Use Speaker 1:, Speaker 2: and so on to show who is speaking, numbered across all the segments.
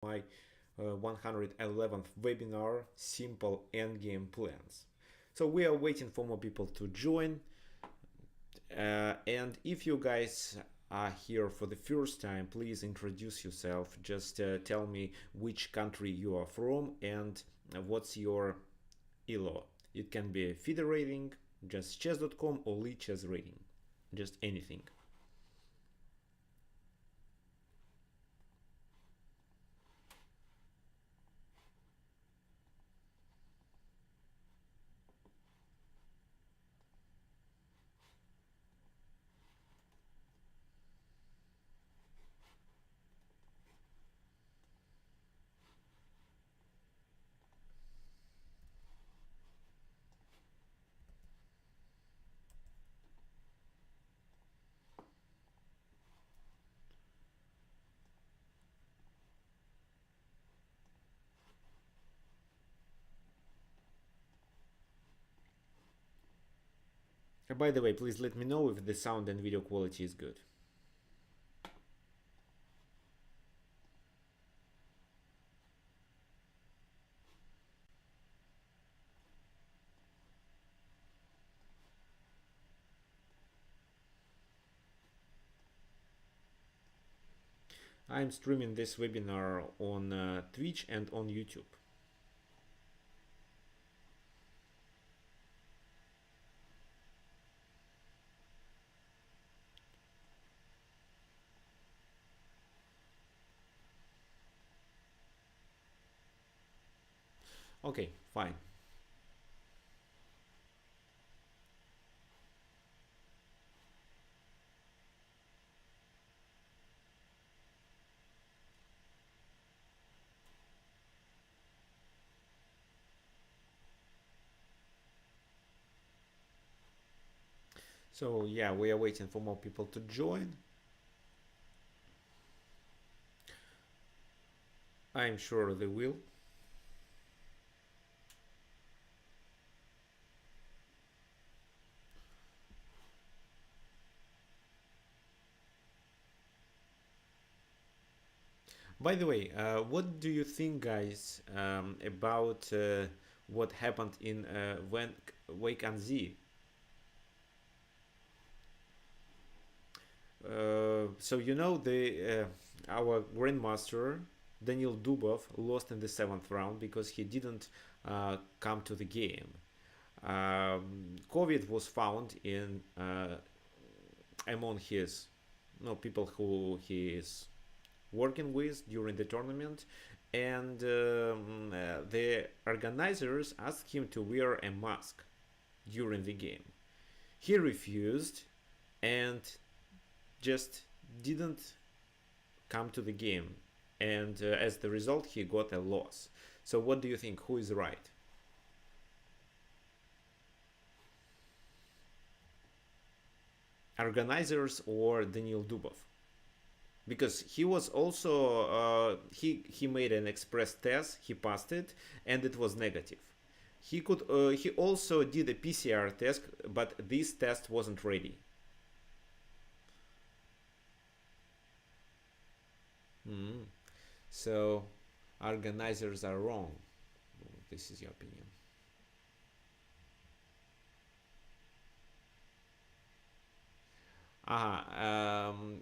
Speaker 1: my 111th webinar, Simple Endgame Plans. So we are waiting for more people to join. And if you guys are here for the first time, please introduce yourself. Just tell me which country you are from and what's your ELO. It can be FIDE rating, just chess.com or Lee chess rating, just anything. By the way, please let me know if the sound and video quality is good. I'm streaming this webinar on Twitch and on YouTube. Okay, fine. So yeah, we are waiting for more people to join. I'm sure they will. By the way, what do you think, guys, about what happened in Wake and Z? So you know the our grandmaster Daniel Dubov lost in the 7th round because he didn't come to the game. COVID was found in among his people who he is working with during the tournament, and the organizers asked him to wear a mask during the game. He refused and just didn't come to the game, and as the result he got a loss. So what do you think, who is right? Organizers or Daniel Dubov? Because he was also he made an express test, he passed it, and it was negative. He also did a PCR test, but this test wasn't ready. So organizers are wrong. This is your opinion.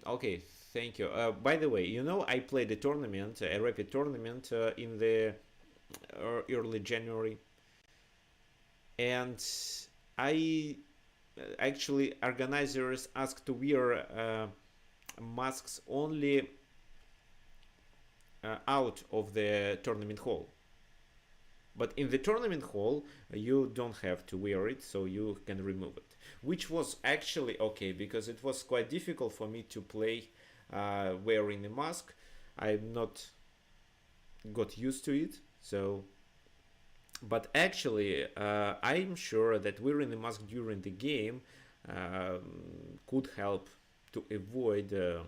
Speaker 1: Okay, thank you. By the way, you know, I played a tournament, a rapid tournament in the early January, and I actually organizers asked to wear masks only out of the tournament hall. But in the tournament hall, you don't have to wear it, so you can remove it. Which was actually okay, because it was quite difficult for me to play wearing a mask. I'm not got used to it, so... But actually, I'm sure that wearing a mask during the game could help to avoid the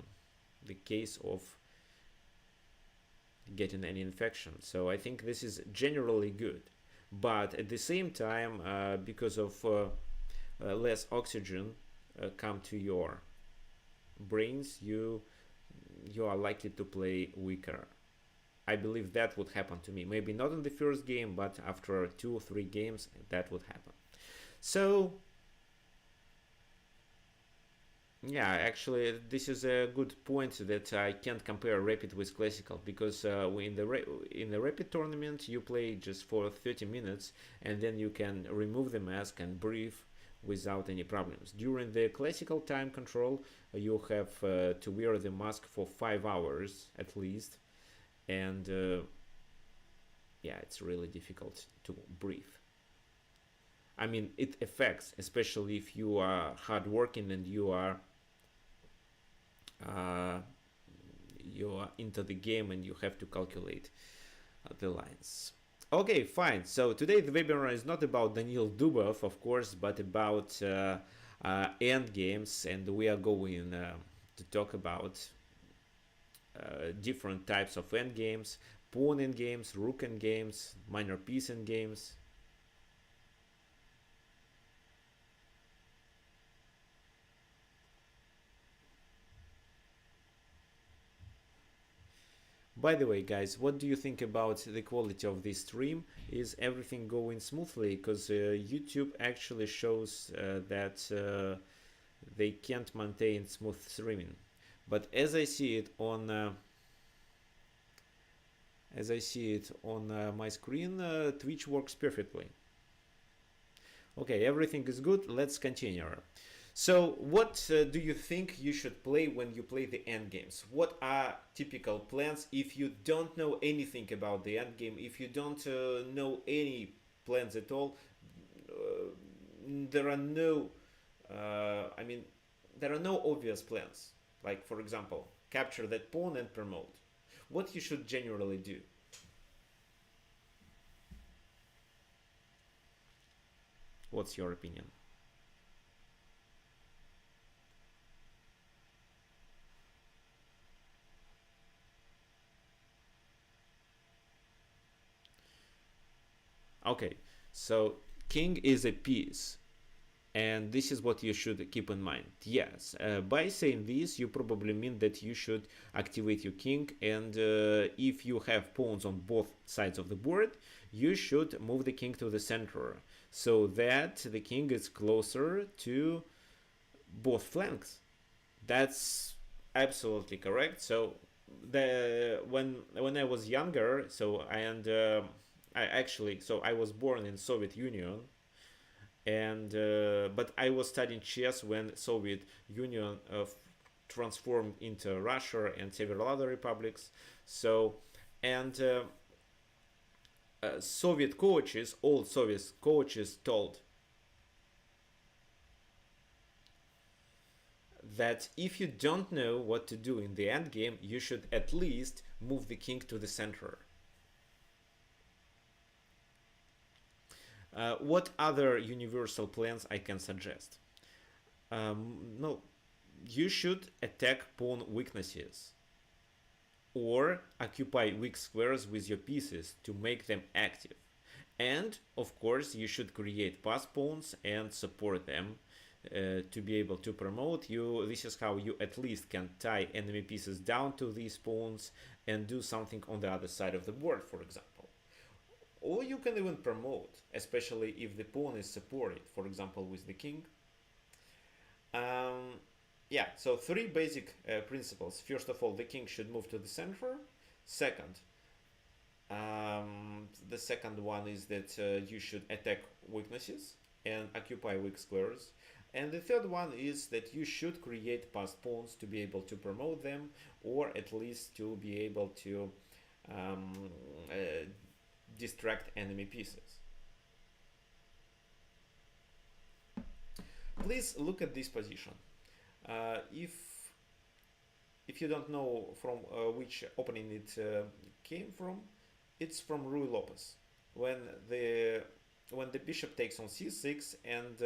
Speaker 1: case of getting any infection. So I think this is generally good, but at the same time, because of less oxygen come to your brains, you are likely to play weaker. I believe that would happen to me. Maybe not in the first game, but after 2 or 3 games, that would happen. So yeah, actually, this is a good point that I can't compare rapid with classical, because in the rapid tournament you play just for 30 minutes and then you can remove the mask and breathe without any problems. During the classical time control, you have to wear the mask for 5 hours at least, and yeah, it's really difficult to breathe. I mean, it affects, especially if you are hardworking and uh, you are into the game and you have to calculate the lines. Okay, fine. So today the webinar is not about Daniil Dubov, of course, but about end games, and we are going to talk about different types of end games, pawn end games, rook end games, minor piece end games. By the way, guys, what do you think about the quality of this stream? Is everything going smoothly? Because YouTube actually shows that they can't maintain smooth streaming. But as I see it on my screen, Twitch works perfectly. Okay, everything is good. Let's continue. So, what do you think you should play when you play the end games? What are typical plans if you don't know anything about the end game? If you don't know any plans at all, uh, there are no, I mean, there are no obvious plans. Like, for example, capture that pawn and promote. What you should generally do? What's your opinion? Okay, so king is a piece, and this is what you should keep in mind. Yes, by saying this, you probably mean that you should activate your king, and if you have pawns on both sides of the board, you should move the king to the center so that the king is closer to both flanks. That's absolutely correct. So when I was younger, I was born in Soviet Union, and but I was studying chess when Soviet Union transformed into Russia and several other republics. So, and Soviet coaches, old Soviet coaches, told that if you don't know what to do in the end game, you should at least move the king to the center. What other universal plans I can suggest? No, you should attack pawn weaknesses or occupy weak squares with your pieces to make them active. And of course, you should create pass pawns and support them to be able to promote you. This is how you at least can tie enemy pieces down to these pawns and do something on the other side of the board, for example. Or you can even promote, especially if the pawn is supported, for example, with the king. Yeah, so 3 basic principles. First of all, the king should move to the center. Second, the second one is that you should attack weaknesses and occupy weak squares. And the third one is that you should create passed pawns to be able to promote them, or at least to be able to distract enemy pieces. Please look at this position. If you don't know from which opening it came from, it's from Rui Lopez. When the bishop takes on c6 and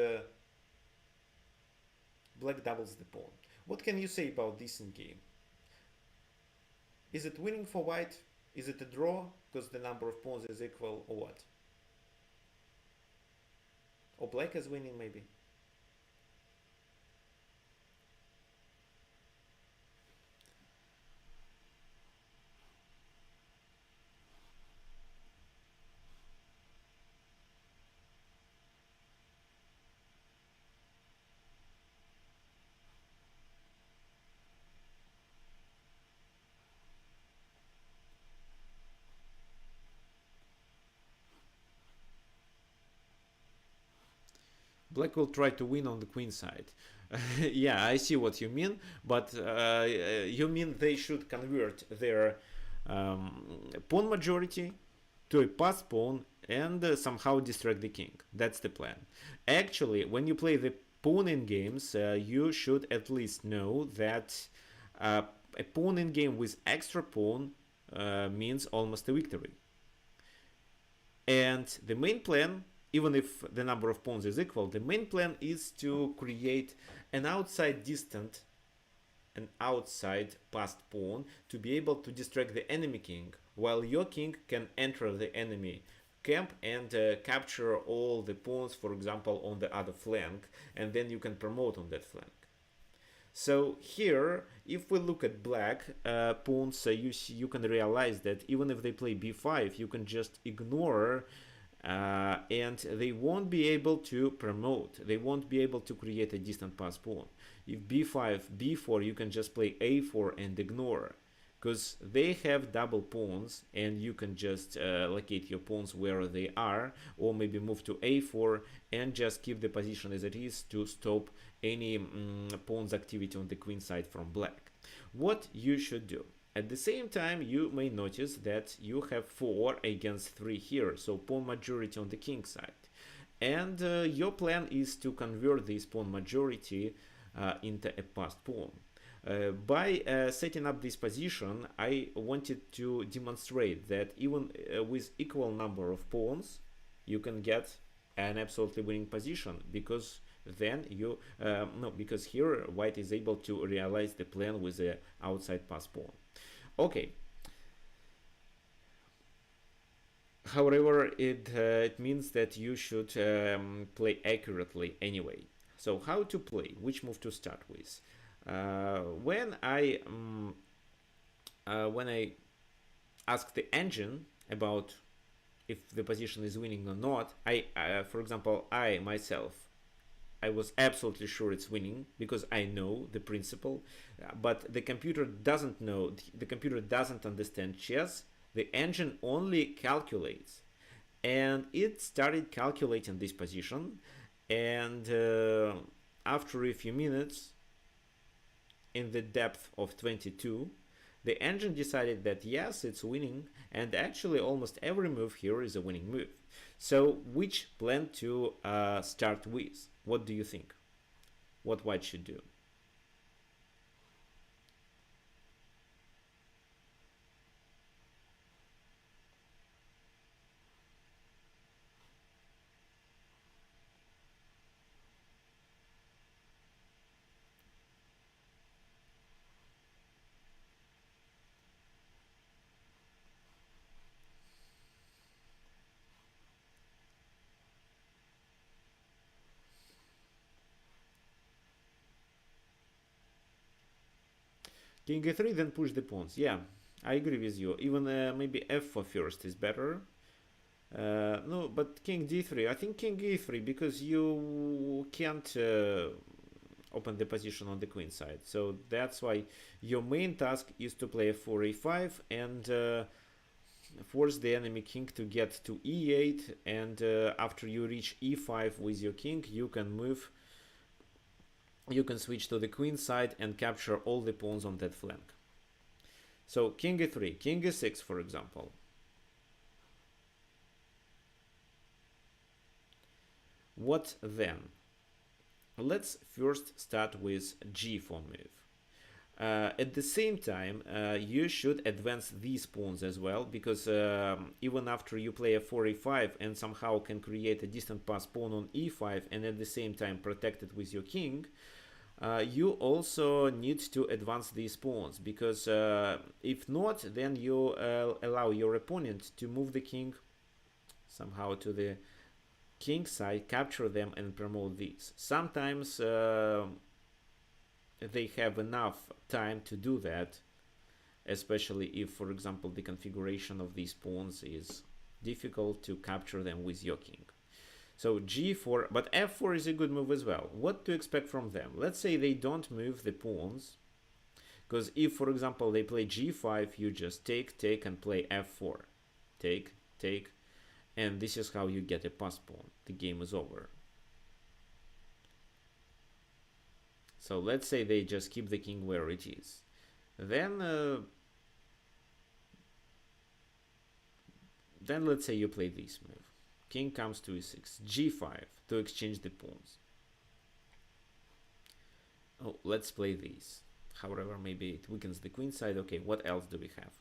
Speaker 1: black doubles the pawn. What can you say about this in game? Is it winning for white? Is it a draw because the number of pawns is equal, or what? Or black is winning maybe? Black will try to win on the queen side. Yeah, I see what you mean, but you mean they should convert their pawn majority to a passed pawn and somehow distract the king. That's the plan. Actually, when you play the pawn in games, you should at least know that a pawn in game with extra pawn means almost a victory. And the main plan, even if the number of pawns is equal, the main plan is to create an outside distant, an outside passed pawn to be able to distract the enemy king, while your king can enter the enemy camp and capture all the pawns, for example, on the other flank, and then you can promote on that flank. So here, if we look at black pawns, you can realize that even if they play b5, you can just ignore and they won't be able to promote. They won't be able to create a distant pass pawn. If b5, b4, you can just play a4 and ignore, because they have double pawns and you can just locate your pawns where they are, or maybe move to a4 and just keep the position as it is to stop any pawn's activity on the queen side from black. What you should do? At the same time, you may notice that you have 4 against 3 here, so pawn majority on the king side. And your plan is to convert this pawn majority into a passed pawn. By setting up this position, I wanted to demonstrate that even with equal number of pawns, you can get an absolutely winning position, because then you because here white is able to realize the plan with the outside pass pawn. Okay. However, it means that you should play accurately anyway. So how to play? Which move to start with? When I ask the engine about if the position is winning or not, for example, I was absolutely sure it's winning because I know the principle, but the computer doesn't know. The computer doesn't understand chess. The engine only calculates, and it started calculating this position, and after a few minutes, in the depth of 22, the engine decided that yes, it's winning, and actually almost every move here is a winning move. So which plan to start with? What do you think? What white should do? King a3, then push the pawns. Yeah, I agree with you. Even maybe f4 first is better. No, but king d3. I think king e3, because you can't open the position on the queen side. So that's why your main task is to play f4 e5 and force the enemy king to get to e8. And after you reach e5 with your king, you can move. You can switch to the queen side and capture all the pawns on that flank. So king e3, king e6, for example. What then? Let's first start with g4 move. At the same time, you should advance these pawns as well, because even after you play a 4 e5 and somehow can create a distant pass pawn on e5 and at the same time protect it with your king, you also need to advance these pawns, because if not, then you allow your opponent to move the king somehow to the king side, capture them and promote these. Sometimes they have enough time to do that, especially if, for example, the configuration of these pawns is difficult to capture them with your king. So g4, but f4 is a good move as well. What to expect from them? Let's say they don't move the pawns, because if, for example, they play g5, you just take and play f4. Take, and this is how you get a pass pawn. The game is over. So let's say they just keep the king where it is. Then let's say you play this move. King comes to e6, g5 to exchange the pawns. Oh, let's play this. However, maybe it weakens the queen side. Okay, what else do we have?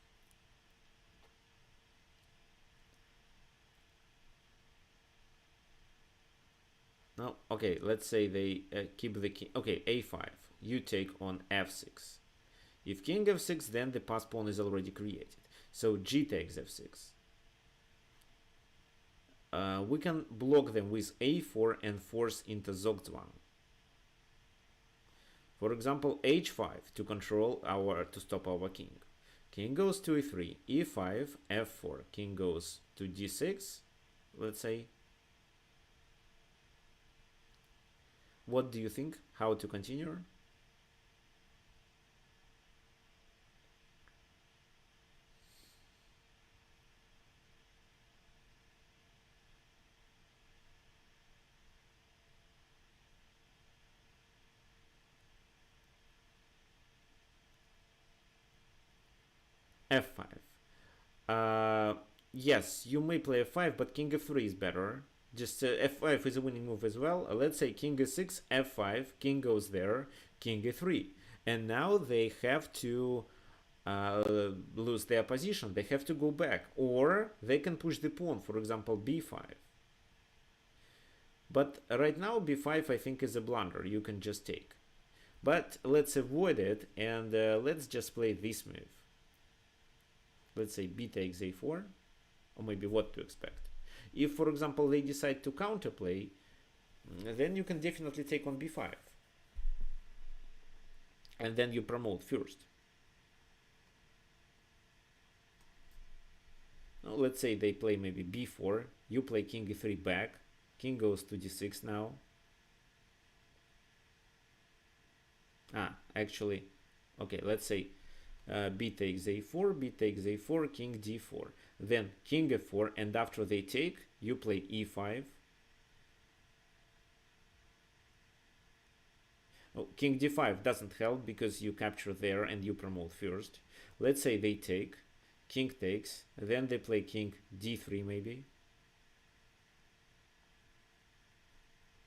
Speaker 1: No, okay, let's say they keep the king. Okay, a5. You take on f6. If king f6, then the pass pawn is already created. So g takes f6. We can block them with a4 and force into Zugzwang. For example, h5 to stop our king. King goes to e3, e5, f4. King goes to d6. Let's say. What do you think? How to continue? f5. Yes, you may play f5, but king f3 is better. Just f5 is a winning move as well. Let's say king e6, f5, king goes there, king e3. And now they have to lose their position. They have to go back. Or they can push the pawn, for example, b5. But right now, b5 I think is a blunder. You can just take. But let's avoid it and let's just play this move. Let's say b takes a4, or maybe what to expect. If, for example, they decide to counterplay, then you can definitely take on b5. And then you promote first. Now, let's say they play maybe b4, you play king e3 back, king goes to d6 now. Actually, okay, let's say b takes a4, b takes a4, king d4. Then king f4, and after they take, you play e5. Oh, king d5 doesn't help because you capture there and you promote first. Let's say they take, king takes, then they play king d3 maybe.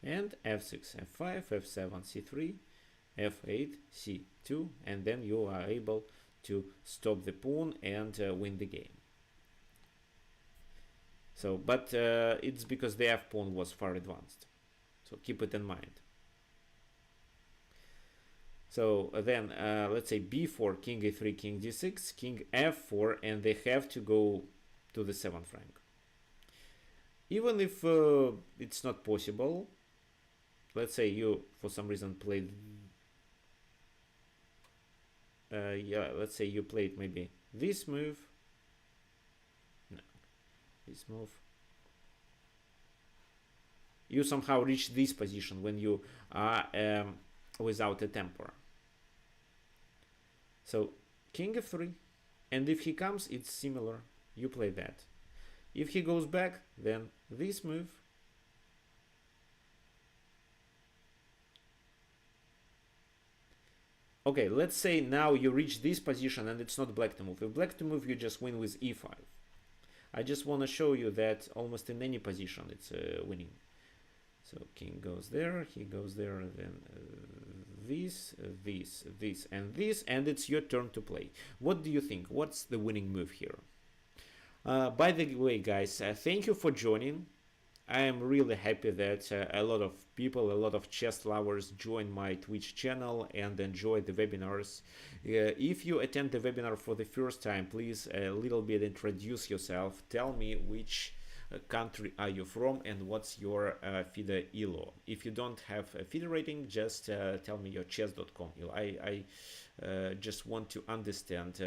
Speaker 1: And f6, f5, f7, c3, f8, c2, and then you are able to stop the pawn and win the game. So, but it's because the f pawn was far advanced. So keep it in mind. So then let's say b4, king a3, king d6, king f4, and they have to go to the 7th rank. Even if it's not possible, let's say you for some reason played let's say you played maybe this move. No, this move. You somehow reach this position when you are without a temper. So king f3, and if he comes, it's similar. You play that. If he goes back, then this move. Okay, let's say now you reach this position and it's not black to move. If black to move, you just win with e5. I just want to show you that almost in any position it's winning. So king goes there, he goes there, and then this, and this, and it's your turn to play. What do you think? What's the winning move here? By the way, guys, thank you for joining. I am really happy that a lot of people, a lot of chess lovers join my Twitch channel and enjoy the webinars. If you attend the webinar for the first time, please a little bit introduce yourself. Tell me which country are you from and what's your FIDE ELO. If you don't have a FIDE rating, just tell me your chess.com ELO. I just want to understand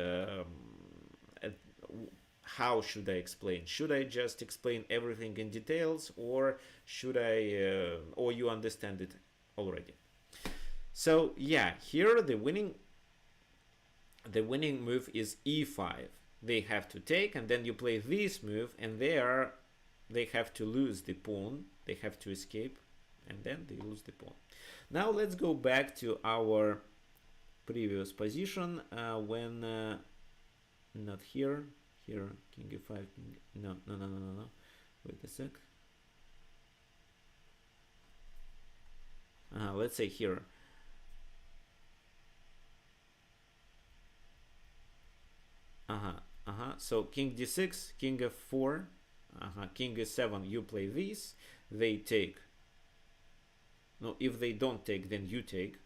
Speaker 1: how should I explain? Should I just explain everything in details, or should I, or you understand it already? So yeah, here the winning move is e5. They have to take, and then you play this move, and they have to lose the pawn. They have to escape. and then they lose the pawn. Now let's go back to our previous position when not here, king e5, king, no, wait a sec. Let's say here. So king d6, king f4, king e7, you play this, they take. No, if they don't take, then you take.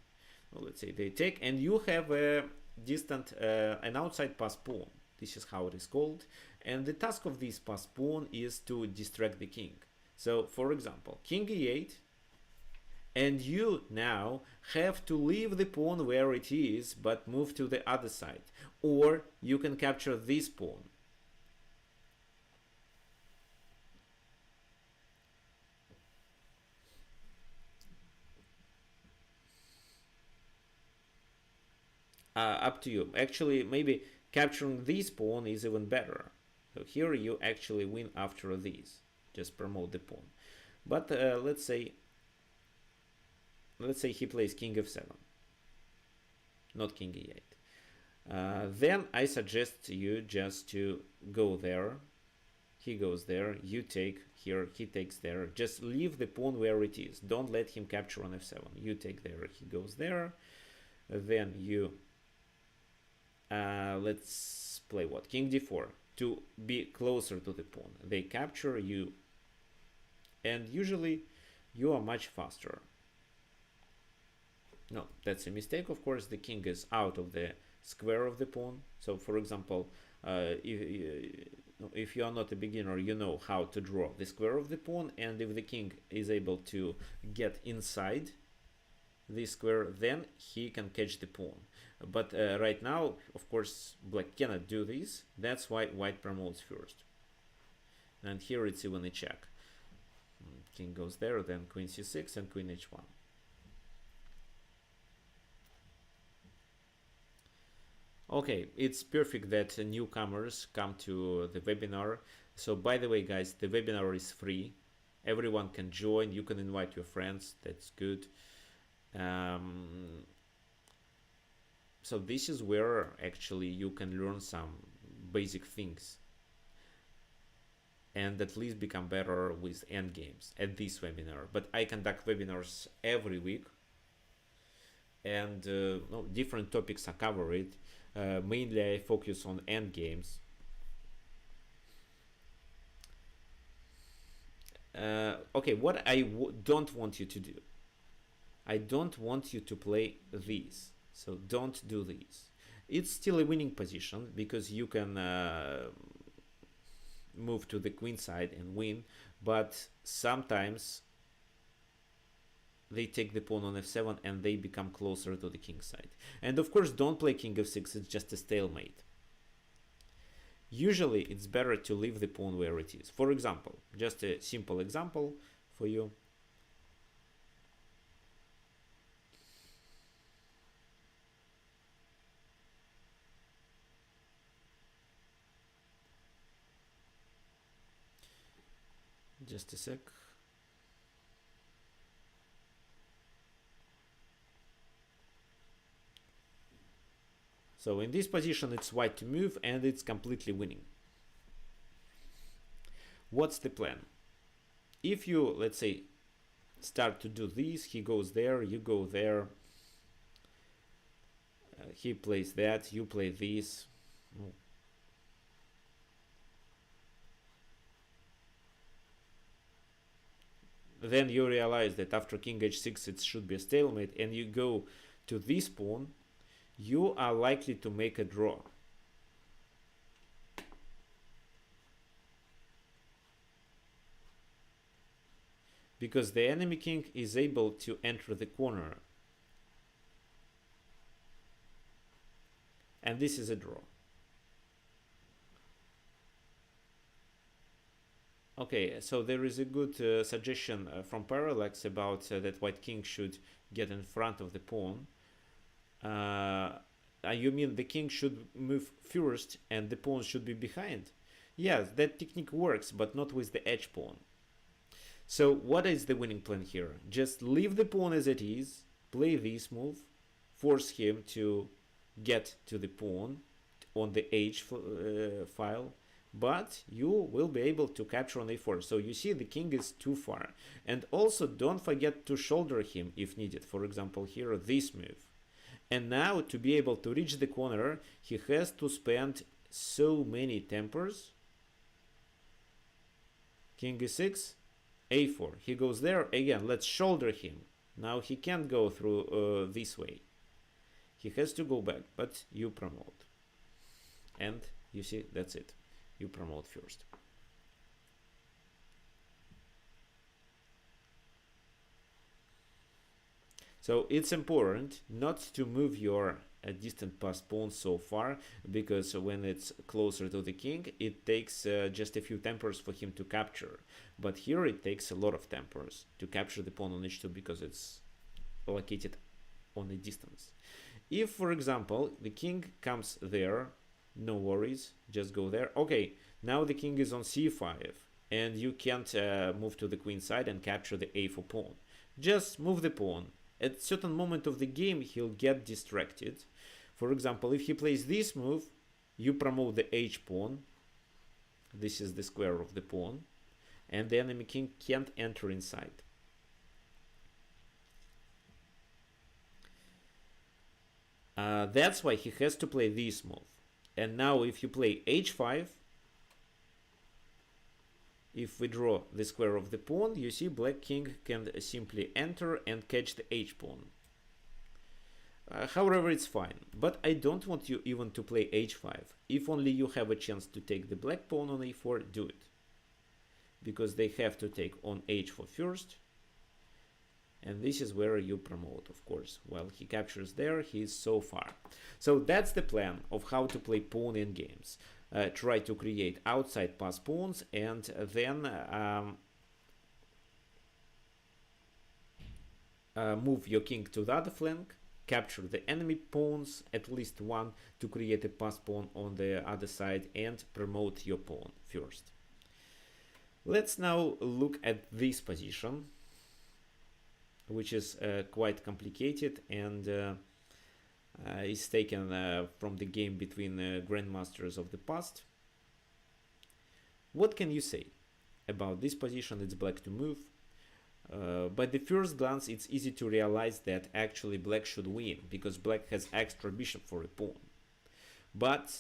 Speaker 1: Well, let's say they take, and you have a distant, an outside pass pawn. This is how it is called. And the task of this pass pawn is to distract the king. So, for example, king e8, and you now have to leave the pawn where it is, but move to the other side. Or you can capture this pawn. Up to you. Actually, maybe capturing this pawn is even better. So here you actually win after this. Just promote the pawn. But let's say he plays king f7, not king e8. Then I suggest you just to go there. He goes there, you take here, he takes there. Just leave the pawn where it is. Don't let him capture on f7. You take there, he goes there. Then you let's play what? King d4 to be closer to the pawn. They capture you, and usually you are much faster. No, that's a mistake. Of course, the king is out of the square of the pawn. So, for example, if you are not a beginner, you know how to draw the square of the pawn, and if the king is able to get inside this square, then he can catch the pawn. But right now, of course, black cannot do this. That's why white promotes first. And here it's even a check. King goes there, then queen c6 and queen h1. Okay, it's perfect that newcomers come to the webinar. So by the way, guys, the webinar is free. Everyone can join. You can invite your friends. That's good. So this is where actually you can learn some basic things and at least become better with endgames at this webinar. But I conduct webinars every week, and different topics are covered. Mainly I focus on endgames. Okay, what I don't want you to do. I don't want you to play these. So don't do these. It's still a winning position because you can move to the queen side and win, but sometimes they take the pawn on f7 and they become closer to the king side. And of course, don't play king f6, it's just a stalemate. Usually it's better to leave the pawn where it is. For example, just a simple example for you. Just a sec. So in this position, it's white to move, and it's completely winning. What's the plan? If you, let's say, start to do this, he goes there, you go there, he plays that, you play this. Then you realize that after king h6 it should be a stalemate, and you go to this pawn, you are likely to make a draw. Because the enemy king is able to enter the corner. And this is a draw. Okay, so there is a good suggestion from Parallax about that white king should get in front of the pawn. You mean the king should move first and the pawn should be behind? Yes, that technique works, but not with the edge pawn. So what is the winning plan here? Just leave the pawn as it is, play this move, force him to get to the pawn on the file, but you will be able to capture on a4. So you see the king is too far. And also don't forget to shoulder him if needed. For example, here, this move. And now to be able to reach the corner, he has to spend so many tempers. King e6, a4. He goes there. Again, let's shoulder him. Now he can't go through this way. He has to go back, but you promote. And you see, that's it. You promote first. So it's important not to move your distant passed pawn so far, because when it's closer to the king, it takes just a few tempers for him to capture. But here it takes a lot of tempers to capture the pawn on h2 because it's located on a distance. If, for example, the king comes there, no worries, just go there. Okay, now the king is on c5 and you can't move to the queen side and capture the a4 pawn. Just move the pawn. At a certain moment of the game, he'll get distracted. For example, if he plays this move, you promote the h pawn. This is the square of the pawn. And the enemy king can't enter inside. That's why he has to play this move. And now if you play h5, if we draw the square of the pawn, you see black king can simply enter and catch the h pawn. However, it's fine, but I don't want you even to play h5. If only you have a chance to take the black pawn on a4, do it. Because they have to take on h4 first. And this is where you promote, of course. While he captures there, he is so far. So that's the plan of how to play pawn in games. Try to create outside pass pawns and then move your king to the other flank, capture the enemy pawns, at least one, to create a pass pawn on the other side and promote your pawn first. Let's now look at this position, which is quite complicated and is taken from the game between grandmasters of the past. What can you say about this position? It's black to move. By the first glance, it's easy to realize that actually black should win because black has extra bishop for a pawn. But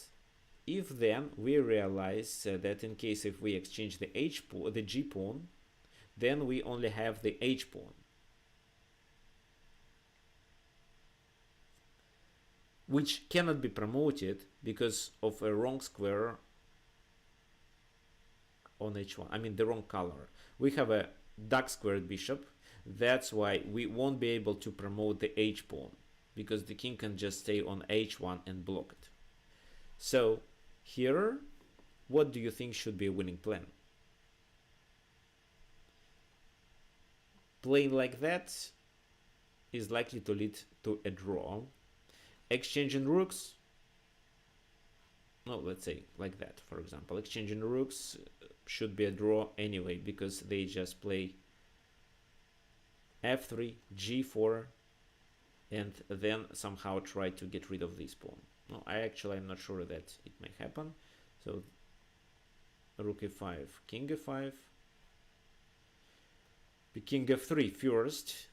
Speaker 1: if then we realize that in case if we exchange the the g pawn, then we only have the h pawn, which cannot be promoted because of a wrong square on h1. I mean the wrong color. We have a dark squared bishop. That's why we won't be able to promote the h pawn because the king can just stay on h1 and block it. So here, what do you think should be a winning plan? Playing like that is likely to lead to a draw. Exchanging rooks, no, let's say like that, for example. Exchanging rooks should be a draw anyway because they just play f3, g4, and then somehow try to get rid of this pawn. No, I'm not sure that it may happen. So rook e5, king e5, the king f3 first.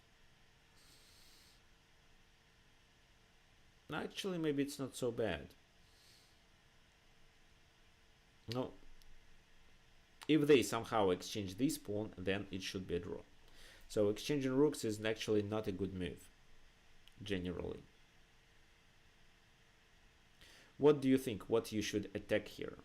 Speaker 1: Actually, maybe it's not so bad. No. If they somehow exchange this pawn, then it should be a draw. So exchanging rooks is actually not a good move, generally. What do you think? What you should attack here?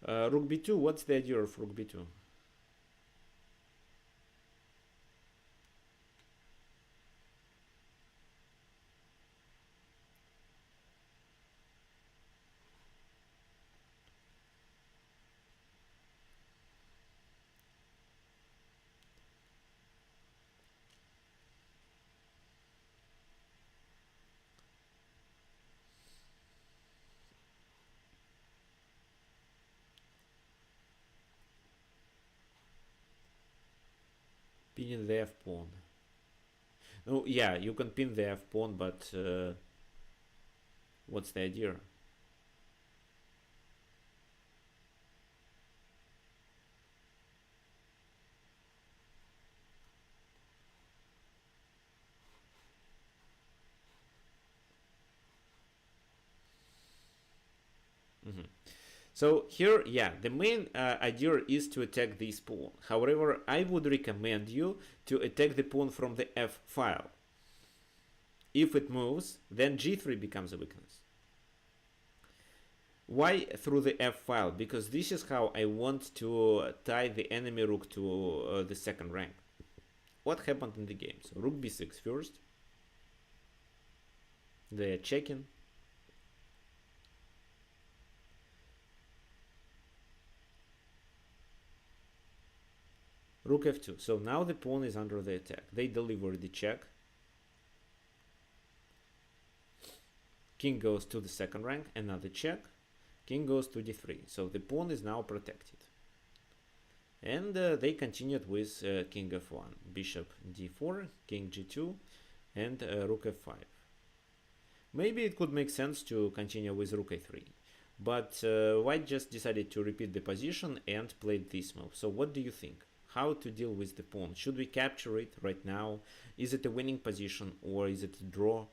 Speaker 1: Rook b2, what's the idea of rook b2? pinning the f pawn. No, yeah, you can pin the f pawn, but what's the idea? Mm-hmm. So here, yeah, the main idea is to attack this pawn. However, I would recommend you to attack the pawn from the f file. If it moves, then g3 becomes a weakness. Why through the f file? Because this is how I want to tie the enemy rook to the second rank. What happened in the game? So rook b6 first. They're checking. Rook f2. So now the pawn is under the attack. They deliver the check. King goes to the second rank, another check. King goes to d3. So the pawn is now protected. And they continued with king f1, bishop d4, king g2, and rook f5. Maybe it could make sense to continue with rook a3. But white just decided to repeat the position and played this move. So what do you think? How to deal with the pawn? Should we capture it right now? Is it a winning position or is it a draw?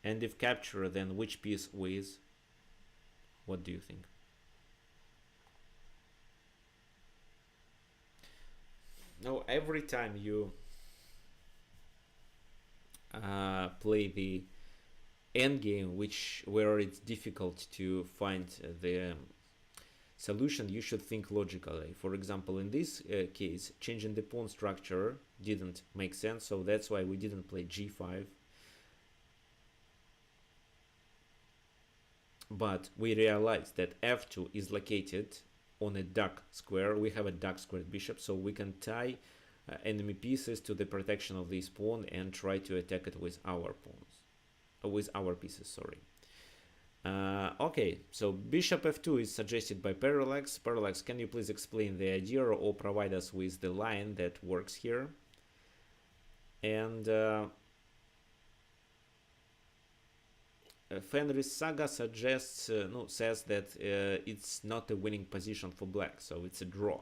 Speaker 1: And if capture, then which piece wins? What do you think? Now, every time you play the endgame, where it's difficult to find the solution, you should think logically. For example, in this case, changing the pawn structure didn't make sense, so that's why we didn't play g5. But we realized that f2 is located on a dark square. We have a dark squared bishop, so we can tie enemy pieces to the protection of this pawn and try to attack it with our pawns, with our pieces, sorry. Okay, so bishop f2 is suggested by Parallax. Parallax, can you please explain the idea or provide us with the line that works here? And Fenris Saga suggests, says that it's not a winning position for black, so it's a draw.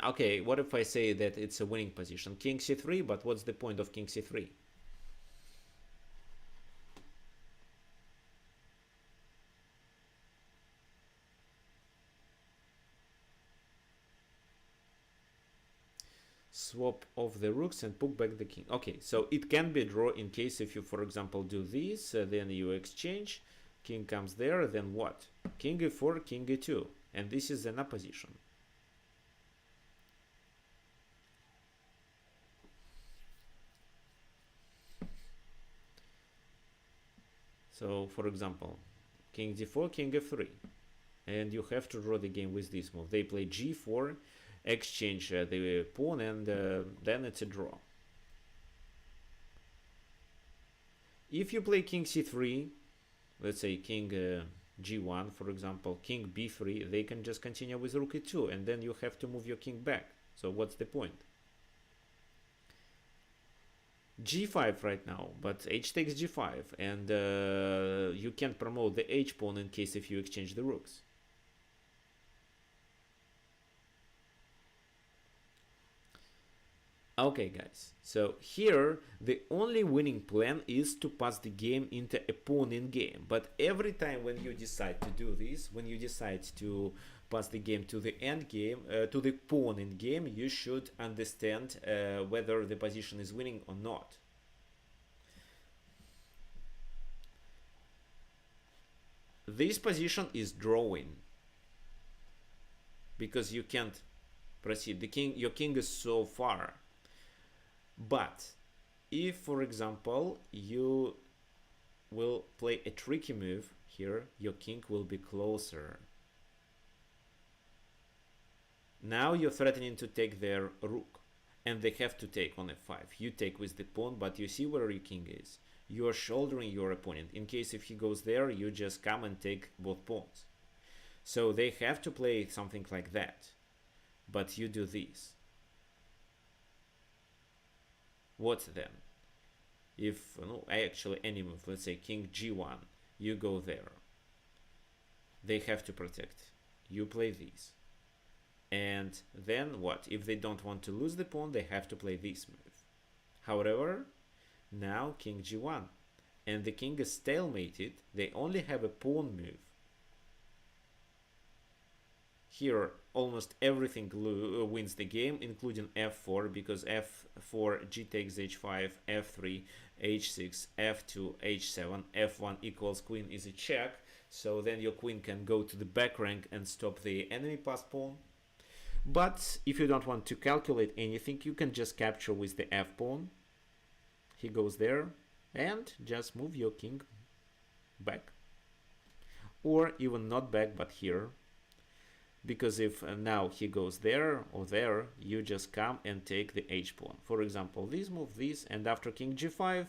Speaker 1: Okay, what if I say that it's a winning position? King c3, but what's the point of king c3? Swap off the rooks and put back the king. Okay, so it can be a draw in case if you, for example, do this, then you exchange, king comes there, then what? King e4, king e2, and this is an opposition. So, for example, king d4, king f3, and you have to draw the game with this move. They play g4, exchange the pawn, and then it's a draw. If you play king c3, let's say king g1, for example, king b3, they can just continue with rook e2, and then you have to move your king back. So what's the point? g5 right now, but h takes g5, and you can't promote the h pawn in case if you exchange the rooks. Okay, guys, so here the only winning plan is to pass the game into a pawn in game. But every time when you decide to do this, when you decide to pass the game to the end game, to the pawn in game, you should understand whether the position is winning or not. This position is drawing because you can't proceed. Your king is so far. But if, for example, you will play a tricky move here, your king will be closer. Now you're threatening to take their rook, and they have to take on f5. You take with the pawn, but you see where your king is. You are shouldering your opponent. In case if he goes there, you just come and take both pawns. So they have to play something like that. But you do this. What then? If no, actually any move, let's say king g1, you go there. They have to protect. You play this. And then what? If they don't want to lose the pawn, they have to play this move. However, now king g1. And the king is stalemated. They only have a pawn move. Here, almost everything wins the game, including f4, because f4, g takes h5, f3, h6, f2, h7, f1 equals queen is a check. So then your queen can go to the back rank and stop the enemy pass pawn. But if you don't want to calculate anything, you can just capture with the f pawn. He goes there and just move your king back. Or even not back, but here. Because if now he goes there or there, you just come and take the h pawn. For example, this move, this, and after king g5,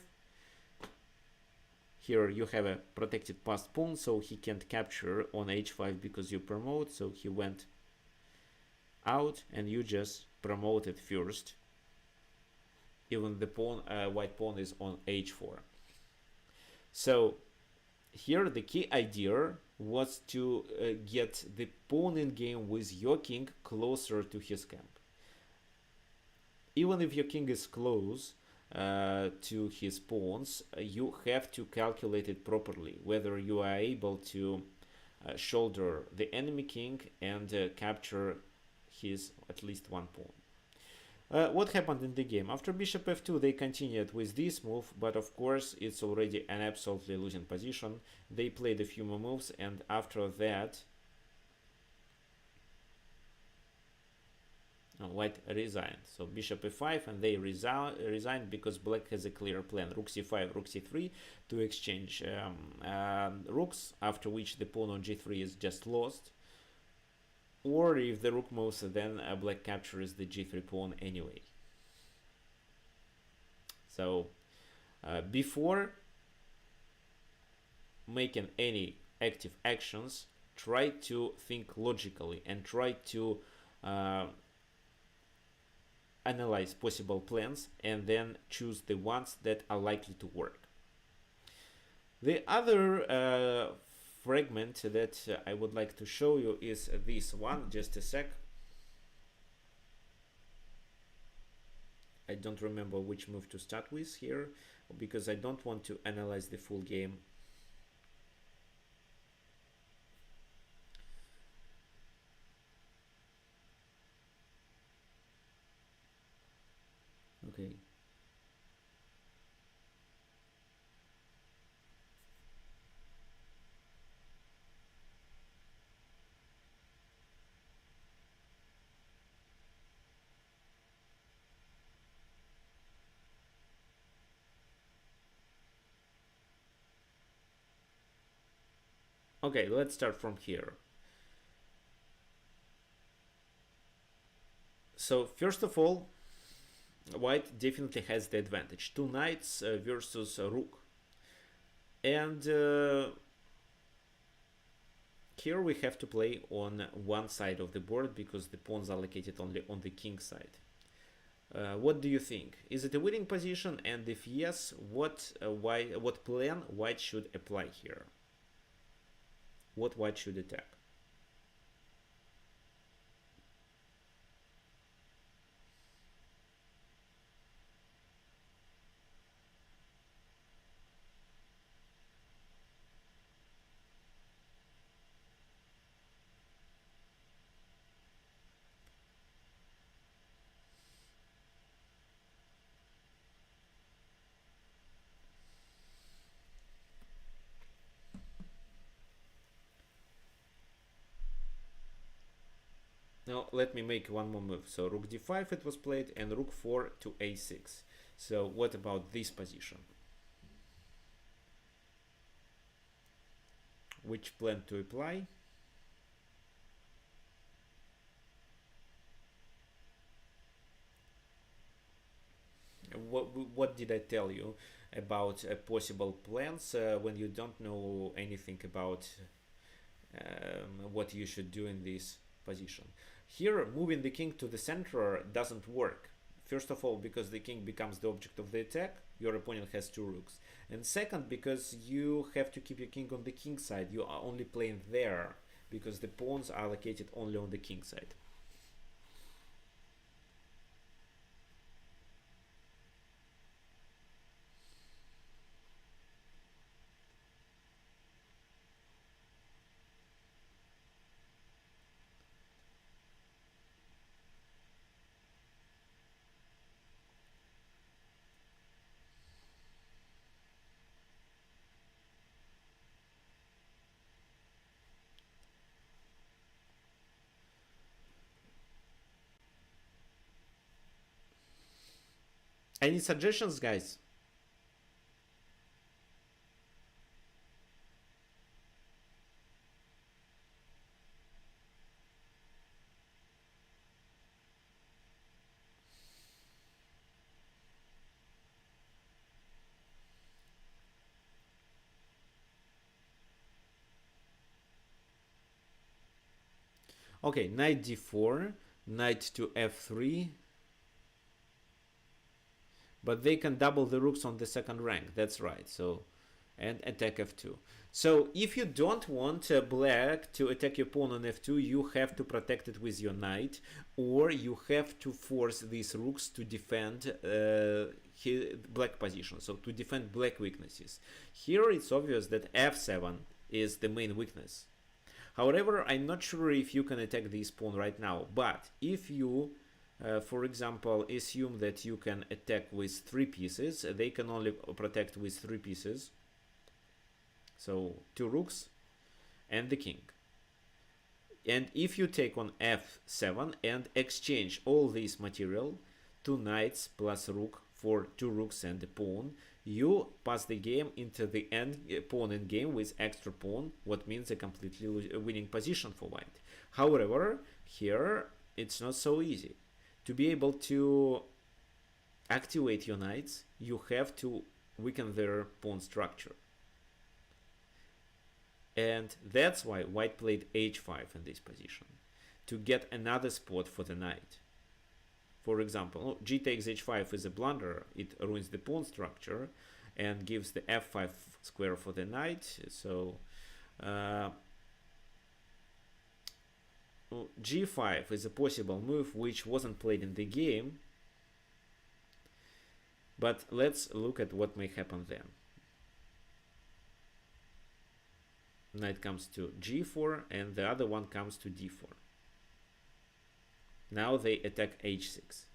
Speaker 1: here you have a protected passed pawn, so he can't capture on h5 because you promote, so he went out and you just promoted first. Even the pawn, white pawn is on h4. So here the key idea was to get the pawn in game with your king closer to his camp. Even if your king is close to his pawns, you have to calculate it properly, whether you are able to shoulder the enemy king and capture his at least one pawn. What happened in the game? After bishop f2, they continued with this move, but of course it's already an absolutely losing position. They played a few more moves, and after that, white resigned. So bishop f5, and they resigned because black has a clear plan. Rook c5, rook c3 to exchange rooks, after which the pawn on g3 is just lost. Or if the rook moves, then black captures the g3 pawn anyway. So before making any active actions, try to think logically and try to analyze possible plans and then choose the ones that are likely to work. The other fragment that I would like to show you is this one. Just a sec. I don't remember which move to start with here because I don't want to analyze the full game. Okay. Okay, let's start from here. So first of all, white definitely has the advantage. Two knights versus a rook. And here we have to play on one side of the board because the pawns are located only on the king side. What do you think? Is it a winning position? And if yes, what plan white should apply here? What white should attack? Now let me make one more move. So rook d5 it was played and rook 4 to a6. So what about this position? Which plan to apply? What did I tell you about possible plans when you don't know anything about what you should do in this position. Here, moving the king to the center doesn't work. First of all, because the king becomes the object of the attack, your opponent has two rooks. And second, because you have to keep your king on the king side. You are only playing there because the pawns are located only on the king side. Any suggestions, guys? Okay, knight d4, knight to f3, but they can double the rooks on the second rank. That's right. So, and attack f2. So if you don't want black to attack your pawn on f2, you have to protect it with your knight, or you have to force these rooks to defend black position, so to defend black weaknesses. Here it's obvious that f7 is the main weakness. However, I'm not sure if you can attack this pawn right now, but if you for example, assume that you can attack with 3 pieces. They can only protect with 3 pieces. So 2 rooks and the king. And if you take on f7 and exchange all this material, 2 knights plus rook for 2 rooks and a pawn, you pass the game into the pawn end game with extra pawn, what means a completely winning position for white. However, here it's not so easy. To be able to activate your knights, you have to weaken their pawn structure. And that's why white played h5 in this position, to get another spot for the knight. For example, g takes h5 is a blunder. It ruins the pawn structure and gives the f5 square for the knight. So g5 is a possible move which wasn't played in the game, but let's look at what may happen then. Knight comes to g4 and the other one comes to d4. Now they attack h6.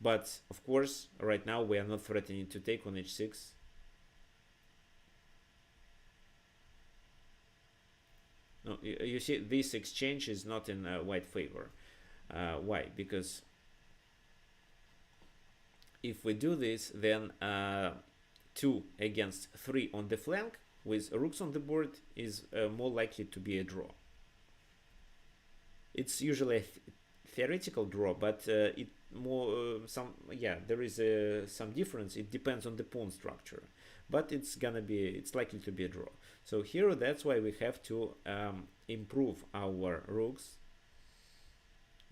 Speaker 1: But of course, right now we are not threatening to take on h6. No, you see, this exchange is not in white favor. Why? Because if we do this, then 2 against 3 on the flank with rooks on the board is more likely to be a draw. It's usually a theoretical draw, but it more there is some difference. It depends on the pawn structure, but it's likely to be a draw. So here that's why we have to improve our rooks.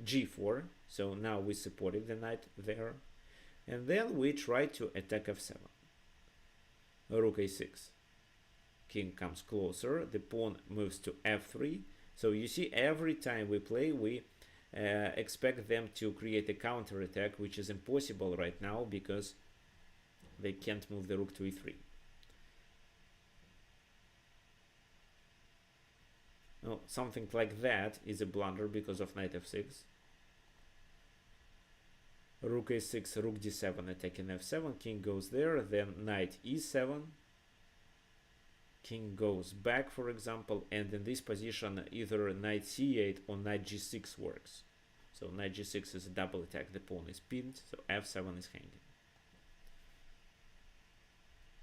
Speaker 1: g4, so now we supported the knight there, and then we try to attack f7. Rook a6, king comes closer, the pawn moves to f3. So you see, every time we play, we expect them to create a counter attack, which is impossible right now because they can't move the rook to e3. No, something like that is a blunder because of knight f6. Rook a6, rook d7, attacking f7, king goes there, then knight e7. King goes back, for example, and in this position either knight c8 or knight g6 works. So knight g6 is a double attack, the pawn is pinned, so f7 is hanging.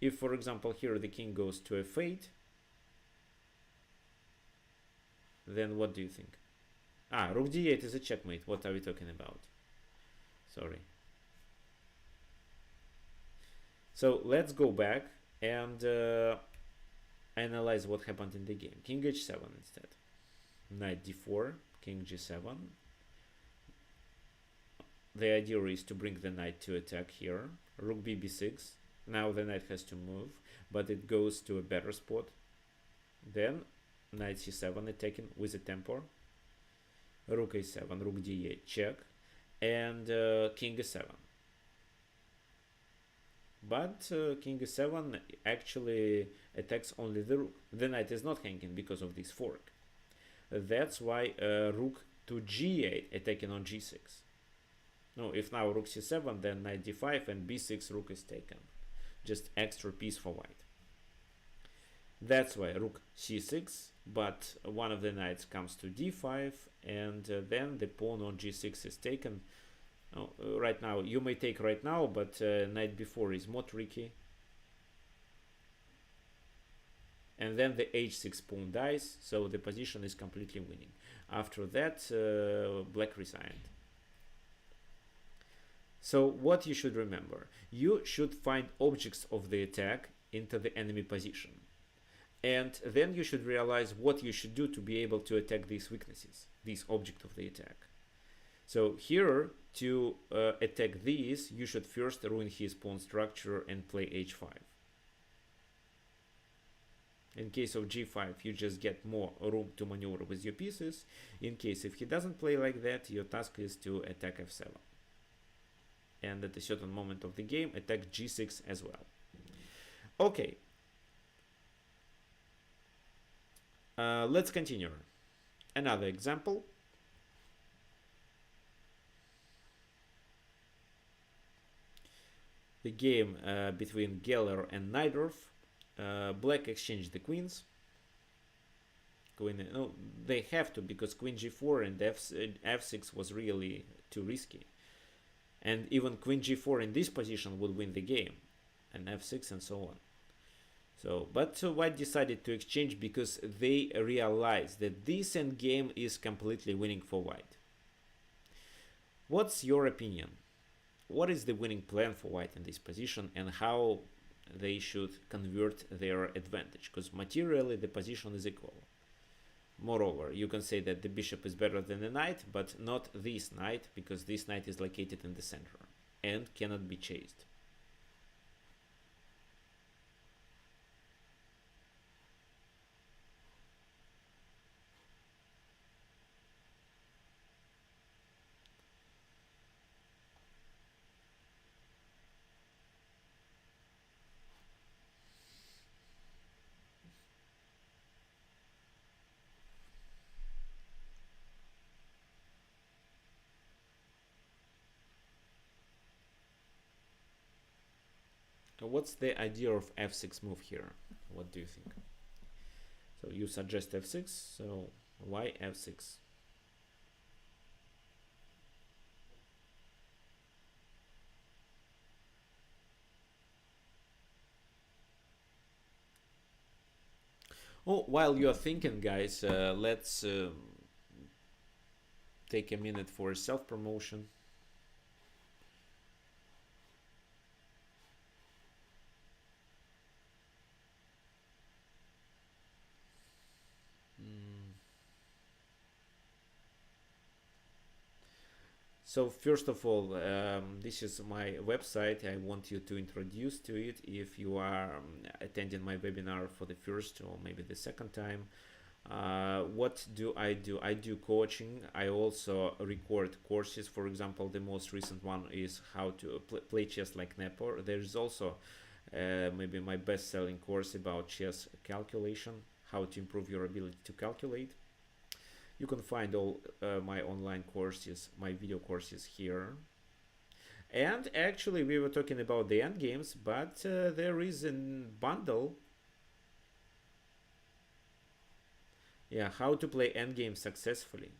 Speaker 1: If, for example, here the king goes to f8, then what do you think? Rook d8 is a checkmate. What are we talking about? Sorry. So let's go back and analyze what happened in the game. King h7 instead. Knight d4, king g7. The idea is to bring the knight to attack here. Rook b6. Now the knight has to move, but it goes to a better spot. Then knight c7 attacking with a tempo. Rook a7, rook d8, check, and king a7. But king a7 actually attacks only the rook. The knight is not hanging because of this fork. That's why rook to g8 attacking on g6. No, if now rook c7, then knight d5 and b6 rook is taken. Just extra piece for white. That's why rook c6, but one of the knights comes to d5, and then the pawn on g6 is taken. Right now, you may take right now, but knight b4 is more tricky. And then the h6 pawn dies, so the position is completely winning. After that, black resigned. So what you should remember, you should find objects of the attack into the enemy position. And then you should realize what you should do to be able to attack these weaknesses, these objects of the attack. So here, to attack these, you should first ruin his pawn structure and play h5. In case of g5, you just get more room to maneuver with your pieces. In case if he doesn't play like that, your task is to attack f7. And at a certain moment of the game, attack g6 as well. Okay. Let's continue. Another example. The game between Geller and Najdorf. Black exchanged the queens. No, they have to, because queen g4 and f6 was really too risky. And even queen g4 in this position would win the game, and f6 and so on. So, but white decided to exchange because they realized that this endgame is completely winning for white. What's your opinion? What is the winning plan for white in this position, and how they should convert their advantage? Because materially the position is equal. Moreover, you can say that the bishop is better than the knight, but not this knight, because this knight is located in the center and cannot be chased. What's the idea of f6 move here? What do you think? So you suggest f6, so why f6? Oh, while you're thinking, guys, let's take a minute for self-promotion. So first of all, this is my website. I want you to introduce to it if you are attending my webinar for the first or maybe the second time. What do? I do coaching. I also record courses. For example, the most recent one is how to play chess like Nepo. There is also maybe my best-selling course about chess calculation, how to improve your ability to calculate. You can find all my online courses, my video courses here. And actually, we were talking about the end games, but there is a bundle. Yeah, how to play endgame successfully.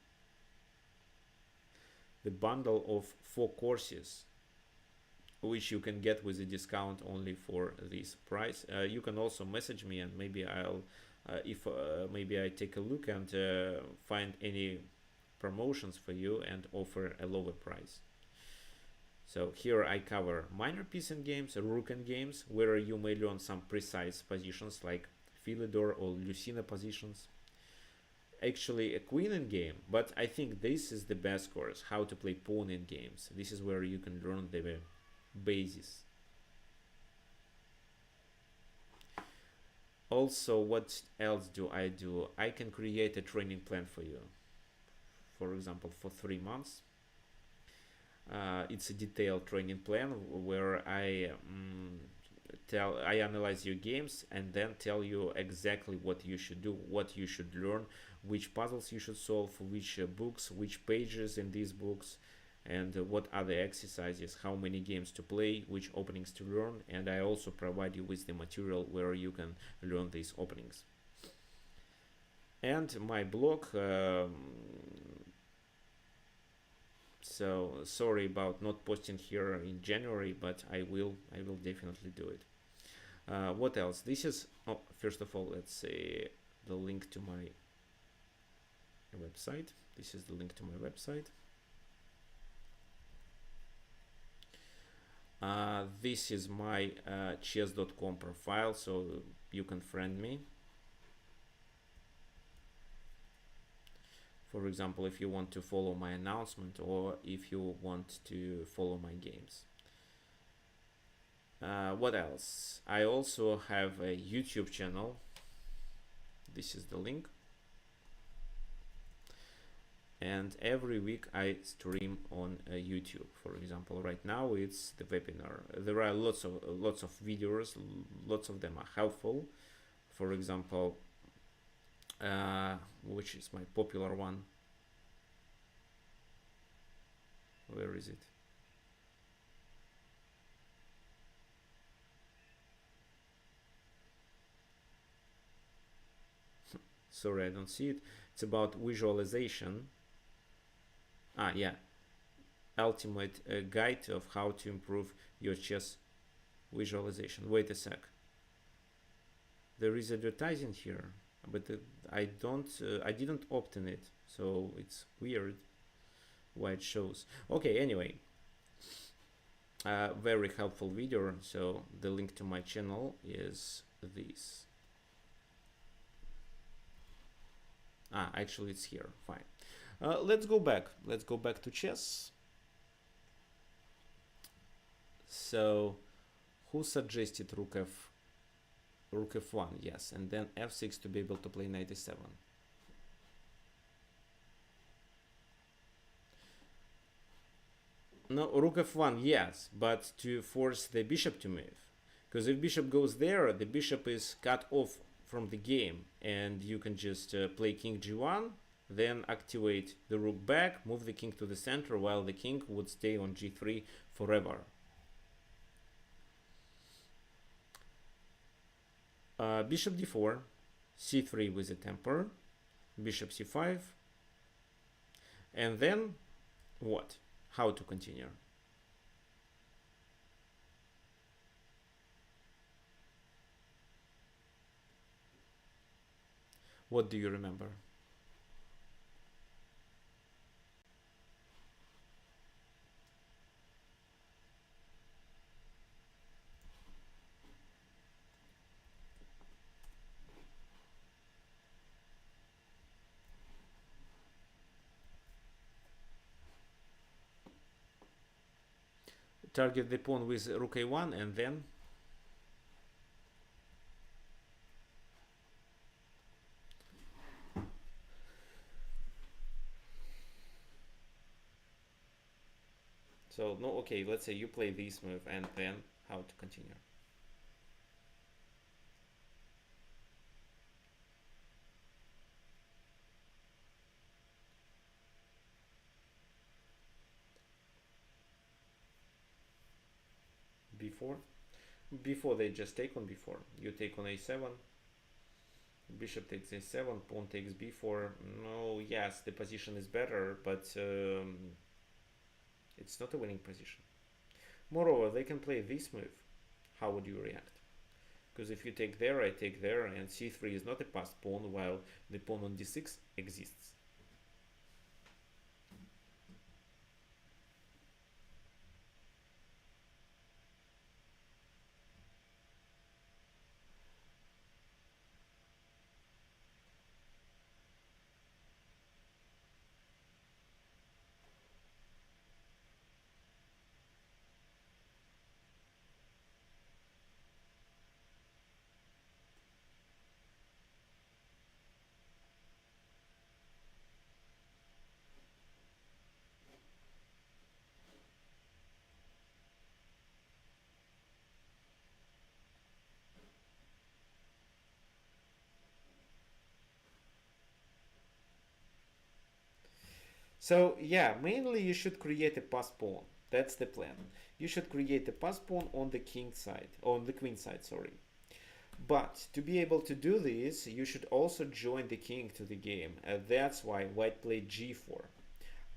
Speaker 1: The bundle of 4 courses, which you can get with a discount only for this price. You can also message me, and maybe I'll, maybe I take a look and find any promotions for you and offer a lower price. So here I cover minor piece endgames, rook endgames, where you may learn some precise positions like Philidor or Lucina positions. Actually, a queen in game, but I think this is the best course, how to play pawn in games. This is where you can learn the basis. Also, what else do? I can create a training plan for you. For example, for 3 months. It's a detailed training plan where I analyze your games and then tell you exactly what you should do, what you should learn, which puzzles you should solve, which books, which pages in these books, and what other exercises, how many games to play, which openings to learn, and I also provide you with the material where you can learn these openings. And my blog, so sorry about not posting here in January, but I will definitely do it. What else? This is, first of all, let's say the link to my website. This is the link to my website. This is my chess.com profile, so you can friend me. For example, if you want to follow my announcement or if you want to follow my games. What else? I also have a YouTube channel. This is the link. And every week I stream on YouTube. For example, right now it's the webinar. There are lots of videos. Lots of them are helpful. For example, which is my popular one? Where is it? Sorry, I don't see it. It's about visualization. Yeah, ultimate guide of how to improve your chess visualization. Wait a sec. There is advertising here, but I didn't opt in it, so it's weird why it shows. Okay, anyway, very helpful video. So the link to my channel is this. Actually it's here. Fine. Let's go back to chess. So who suggested rook f1? Yes, and then f6 to be able to play knight e7. No, rook f1, yes, but to force the bishop to move, because if bishop goes there, the bishop is cut off from the game, and you can just play king g1, then activate the rook back, move the king to the center, while the king would stay on g3 forever. Bishop d4, c3 with a temper, bishop c5, and then what? How to continue? What do you remember? Target the pawn with rook a1 and then so no, okay, let's say you play this move and then how to continue. Before they just take on b4. You take on a7, bishop takes a7, pawn takes b4. No, yes, the position is better, but it's not a winning position. Moreover, they can play this move. How would you react? Because if you take there, I take there, and c3 is not a passed pawn, while the pawn on d6 exists. So yeah, mainly you should create a pass pawn. That's the plan. You should create a pass pawn on the king side, on the queen side, sorry. But to be able to do this, you should also join the king to the game. That's why white played g4.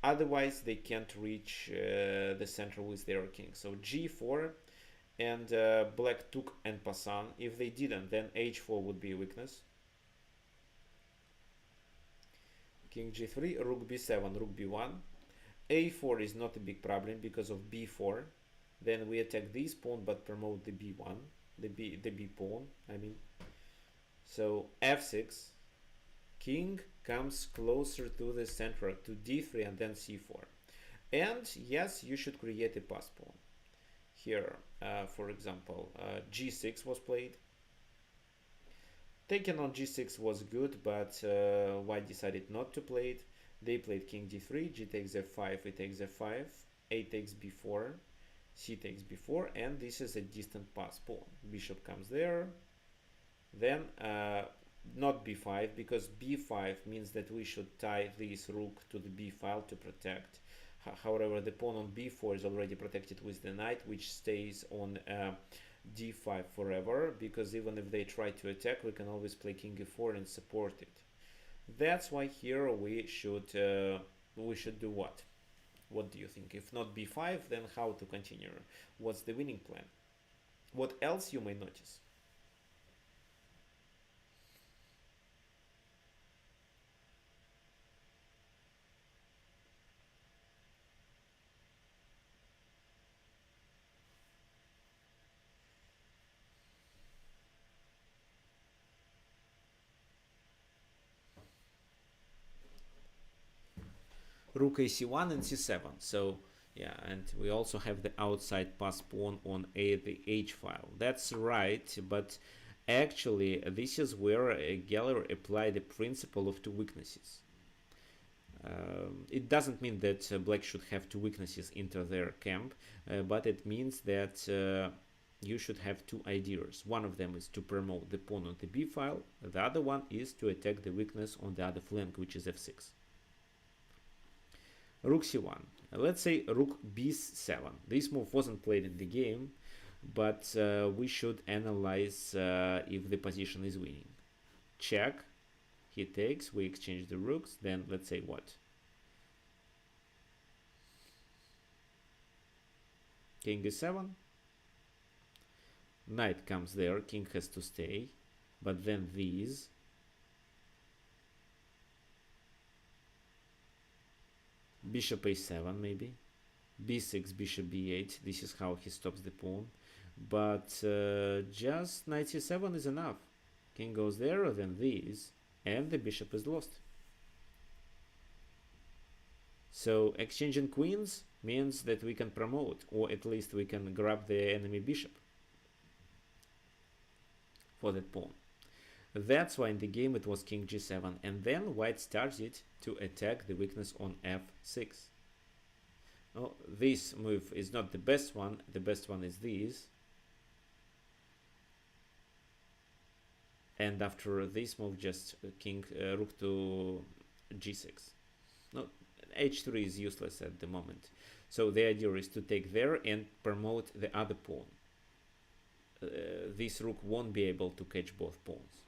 Speaker 1: Otherwise, they can't reach the center with their king. So g4, and black took en passant. If they didn't, then h4 would be a weakness. King g3, rook b7, rook b1. a4 is not a big problem because of b4. Then we attack this pawn but promote the b1, the b pawn, I mean. So f6, king comes closer to the center, to d3 and then c4. And yes, you should create a pass pawn. Here, for example, g6 was played. Taken on g6 was good, but white decided not to play it. They played king d3, g takes f5, e takes f5, a takes b4, c takes b4, and this is a distant pass pawn. Bishop comes there, then not b5, because b5 means that we should tie this rook to the b file to protect. However, the pawn on b4 is already protected with the knight, which stays on d5 forever, because even if they try to attack, we can always play king e4 and support it. That's why here we should do what? What do you think? If not b5, then how to continue? What's the winning plan? What else you may notice? Rook ac1 and c7. So yeah, and we also have the outside pass pawn on the h file. That's right, but actually this is where Geller applied the principle of two weaknesses. It doesn't mean that black should have two weaknesses into their camp, but it means that you should have two ideas. One of them is to promote the pawn on the b file, the other one is to attack the weakness on the other flank, which is f6. Rook c1. Let's say rook b7. This move wasn't played in the game, but we should analyze if the position is winning. Check. He takes. We exchange the rooks. Then let's say what? King e7. Knight comes there. King has to stay. But then these. Bishop a7 maybe, b6, bishop b8. This is how he stops the pawn, but just knight c7 is enough. King goes there, then this, and the bishop is lost. So exchanging queens means that we can promote, or at least we can grab the enemy bishop for that pawn. That's why in the game it was king g7, and then white started to attack the weakness on f6. Oh, this move is not the best one. The best one is this. And after this move, just king rook to g6. No, h3 is useless at the moment. So the idea is to take there and promote the other pawn. This rook won't be able to catch both pawns.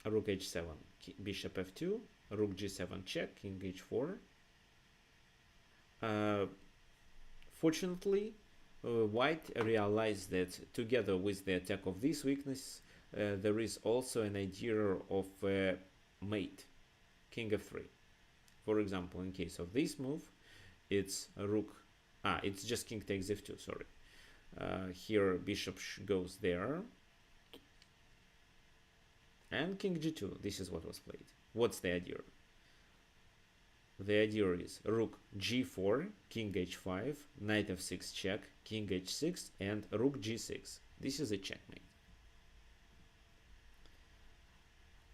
Speaker 1: Rook h7, bishop f2, rook g7 check, king h4. Fortunately, white realized that together with the attack of this weakness, there is also an idea of mate, king f3. For example, in case of this move, it's rook, it's just king takes f2, sorry. Here bishop goes there, and king g2. This is what was played. What's the idea? The idea is rook g4, king h5, knight f6 check, king h6, and rook g6. This is a checkmate.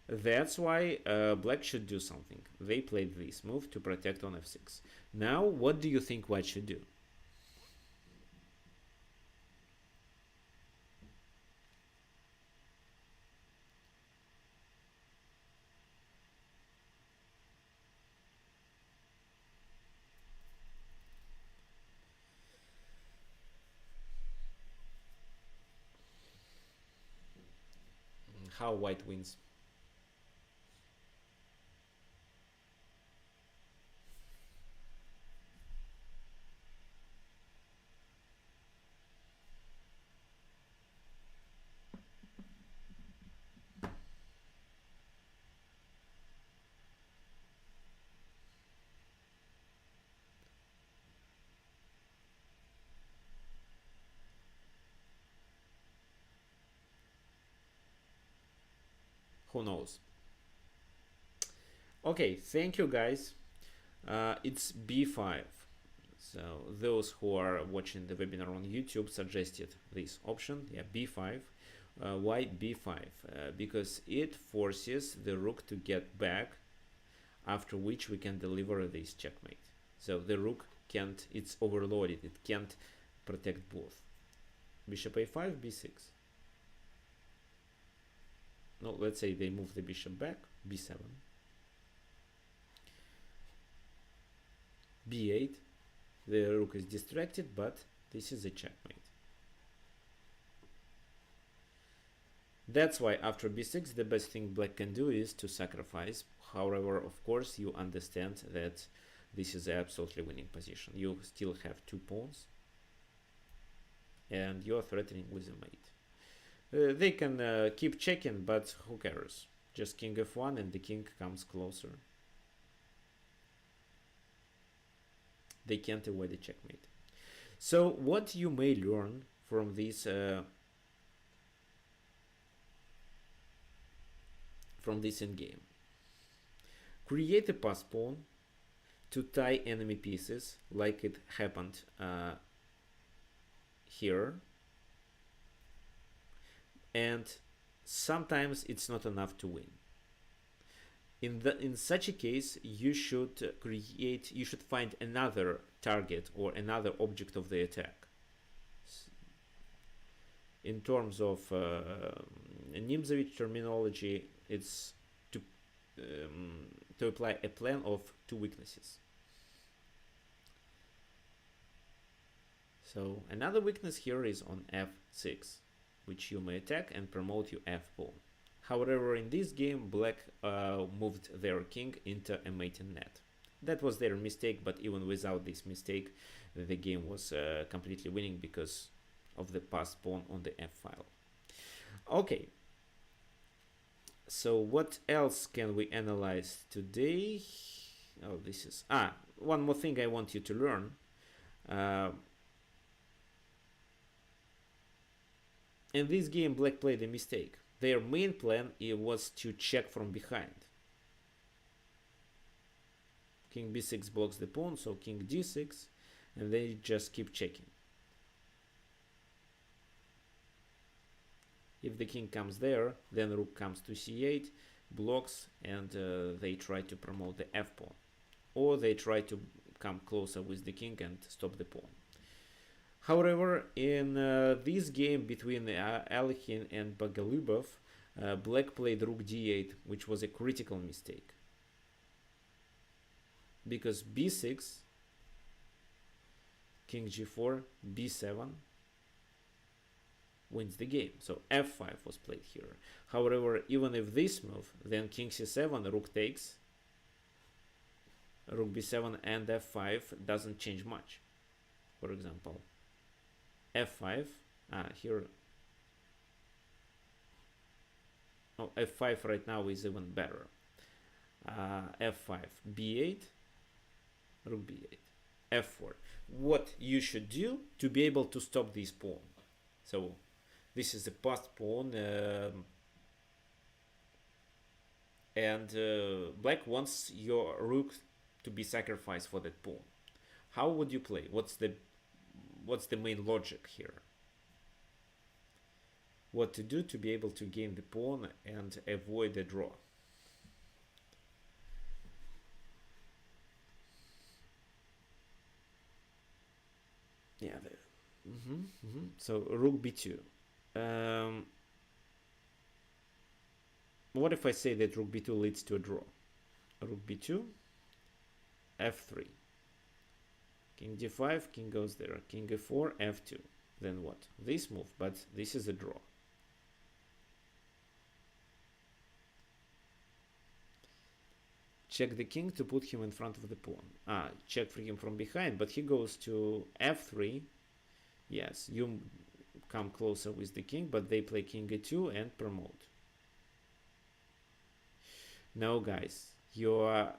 Speaker 1: That's why black should do something. They played this move to protect on f6. Now, what do you think white should do? how white wins. Who knows? Okay, thank you guys. It's b5. So those who are watching the webinar on YouTube suggested this option. Yeah, b5. Why b5? Because it forces the rook to get back, after which we can deliver this checkmate. So the rook can't, it's overloaded, it can't protect both. Bishop a5, b6. No, let's say they move the bishop back, b7. b8. The rook is distracted, but this is a checkmate. That's why after b6 the best thing black can do is to sacrifice. However, of course, you understand that this is an absolutely winning position. You still have 2 pawns and you are threatening with a mate. They can keep checking, but who cares? Just king f1 and the king comes closer. They can't avoid a checkmate. So what you may learn from this endgame: create a pass pawn to tie enemy pieces, like it happened here. And sometimes it's not enough to win. In such a case, you should find another target or another object of the attack. In terms of Nimzovich terminology, it's to apply a plan of 2 weaknesses. So another weakness here is on f6, which you may attack and promote your f pawn. However, in this game, black moved their king into a mating net. That was their mistake, but even without this mistake, the game was completely winning because of the passed pawn on the f file. Okay, so what else can we analyze today? Oh, this is one more thing I want you to learn. In this game, black played a mistake. Their main plan was to check from behind. King b6 blocks the pawn, so king d6, and they just keep checking. If the king comes there, then rook comes to c8, blocks, and they try to promote the f pawn. Or they try to come closer with the king and stop the pawn. However, in this game between Alekhine and Boголюbov, black played rook d8, which was a critical mistake. Because b6, king g4, b7 wins the game. So f5 was played here. However, even if this move, then king c7, rook takes, rook b7 and f5 doesn't change much. For example, f5, here, oh, f5 right now is even better. F5, b8, rook b8, f4. What you should do to be able to stop this pawn. So this is the passed pawn, and black wants your rook to be sacrificed for that pawn. How would you play? What's the main logic here? What to do to be able to gain the pawn and avoid a draw? Yeah. So rook b2. What if I say that rook b2 leads to a draw? Rook b2, f3. King d5, king goes there. King f4, f2. Then what? This move, but this is a draw. check the king to put him in front of the pawn. Check for him from behind, but he goes to f3. Yes, you come closer with the king, but they play king e2 and promote. No, guys, you are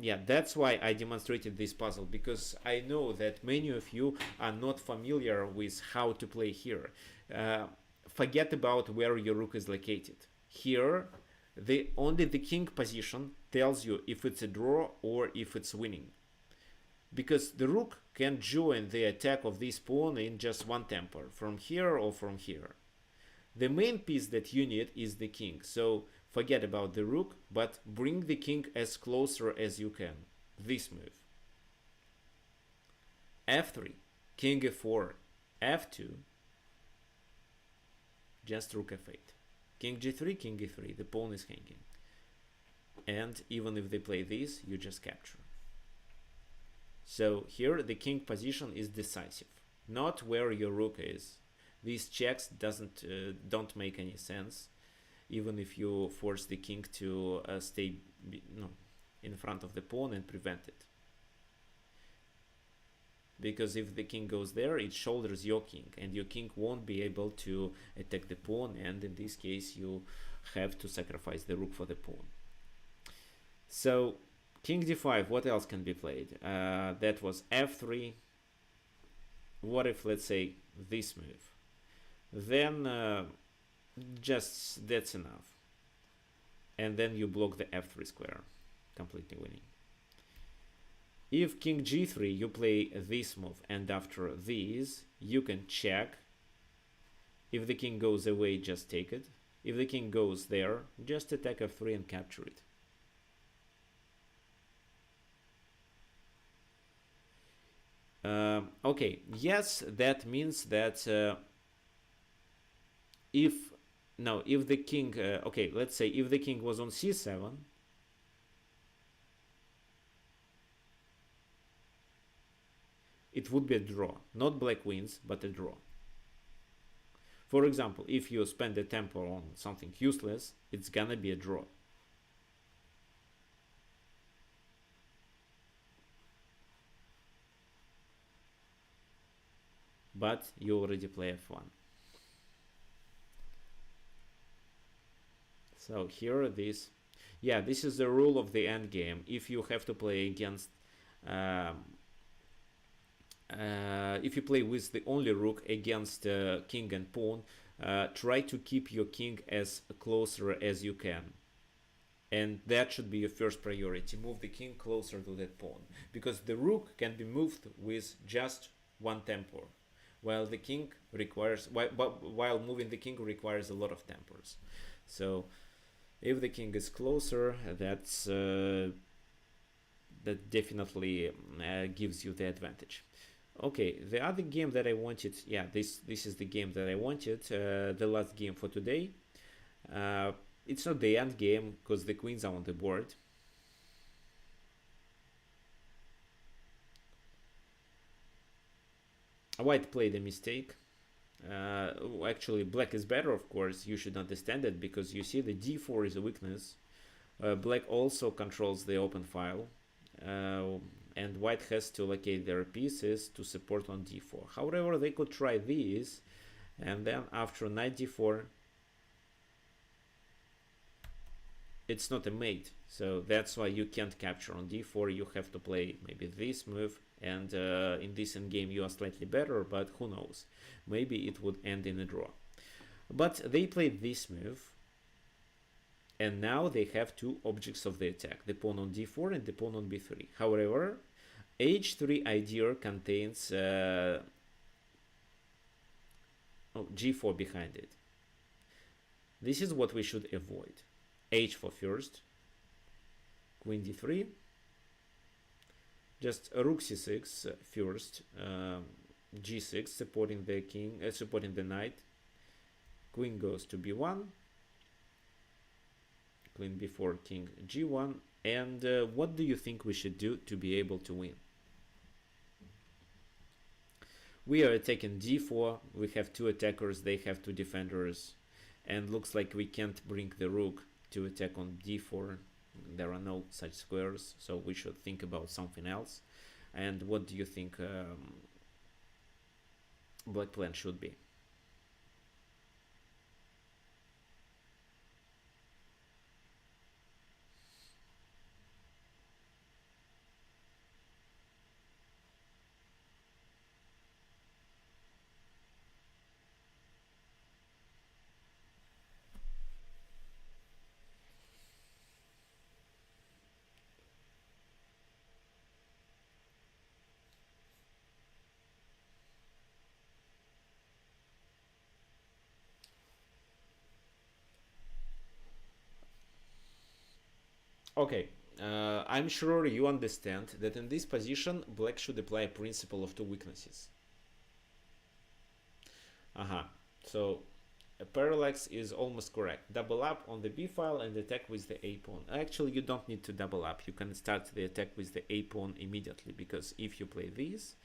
Speaker 1: yeah, that's why I demonstrated this puzzle, because I know that many of you are not familiar with how to play here. Forget about where your rook is located. Here, only the king position tells you if it's a draw or if it's winning, because the rook can join the attack of this pawn in just one tempo, from here or from here. The main piece that you need is the king, so forget about the rook, but bring the king as closer as you can. This move. f3, king f4, f2, just rook f8. King g3, king e3, the pawn is hanging. And even if they play this, you just capture. So here the king position is decisive, not where your rook is. These checks don't make any sense, even if you force the king to stay in front of the pawn and prevent it. Because if the king goes there, it shoulders your king, and your king won't be able to attack the pawn, and in this case you have to sacrifice the rook for the pawn. So king d5, what else can be played? That was f3. What if, let's say, this move? Then just that's enough. And then you block the f3 square, completely winning. If king g3, you play this move, and after this, you can check. If the king goes away, just take it. If the king goes there, just attack f3 and capture it. Okay, yes, that means that if the king, okay, let's say if the king was on c7, it would be a draw. Not black wins, but a draw. For example, if you spend the tempo on something useless, it's gonna be a draw. But you already play f1. So here this is the rule of the endgame. If you have to play against if you play with the only rook against king and pawn, try to keep your king as closer as you can. And that should be your first priority. Move the king closer to that pawn, because the rook can be moved with just one tempo, while the king requires while moving the king requires a lot of tempers. So if the king is closer, that's that definitely gives you the advantage. Okay, the other game that I wanted, this is the game that I wanted, the last game for today. It's not the end game because the queens are on the board. White played a mistake. Actually, black is better, of course. You should understand it, because you see the d4 is a weakness. Black also controls the open file. And white has to locate their pieces to support on d4. However, they could try this, and then after knight d4, it's not a mate, so that's why you can't capture on d4. You have to play maybe this move, and in this endgame you are slightly better, but who knows, maybe it would end in a draw. But they played this move, and now they have two objects of the attack, the pawn on d4 and the pawn on b3. However, h3 idea contains g4 behind it. This is what we should avoid. h4 first, queen d3, just rook c6 first, g6 supporting the king, supporting the knight, queen goes to b1, queen b4, king g1, and what do you think we should do to be able to win? We are attacking d4, we have two attackers, they have two defenders, and looks like we can't bring the rook to attack on d4. There are no such squares, so we should think about something else. And what do you think black plan should be? Okay, I'm sure you understand that in this position, black should apply a principle of two weaknesses. So parallax is almost correct. Double up on the b file and attack with the a pawn. Actually, you don't need to double up. You can start the attack with the a pawn immediately, because if you play this,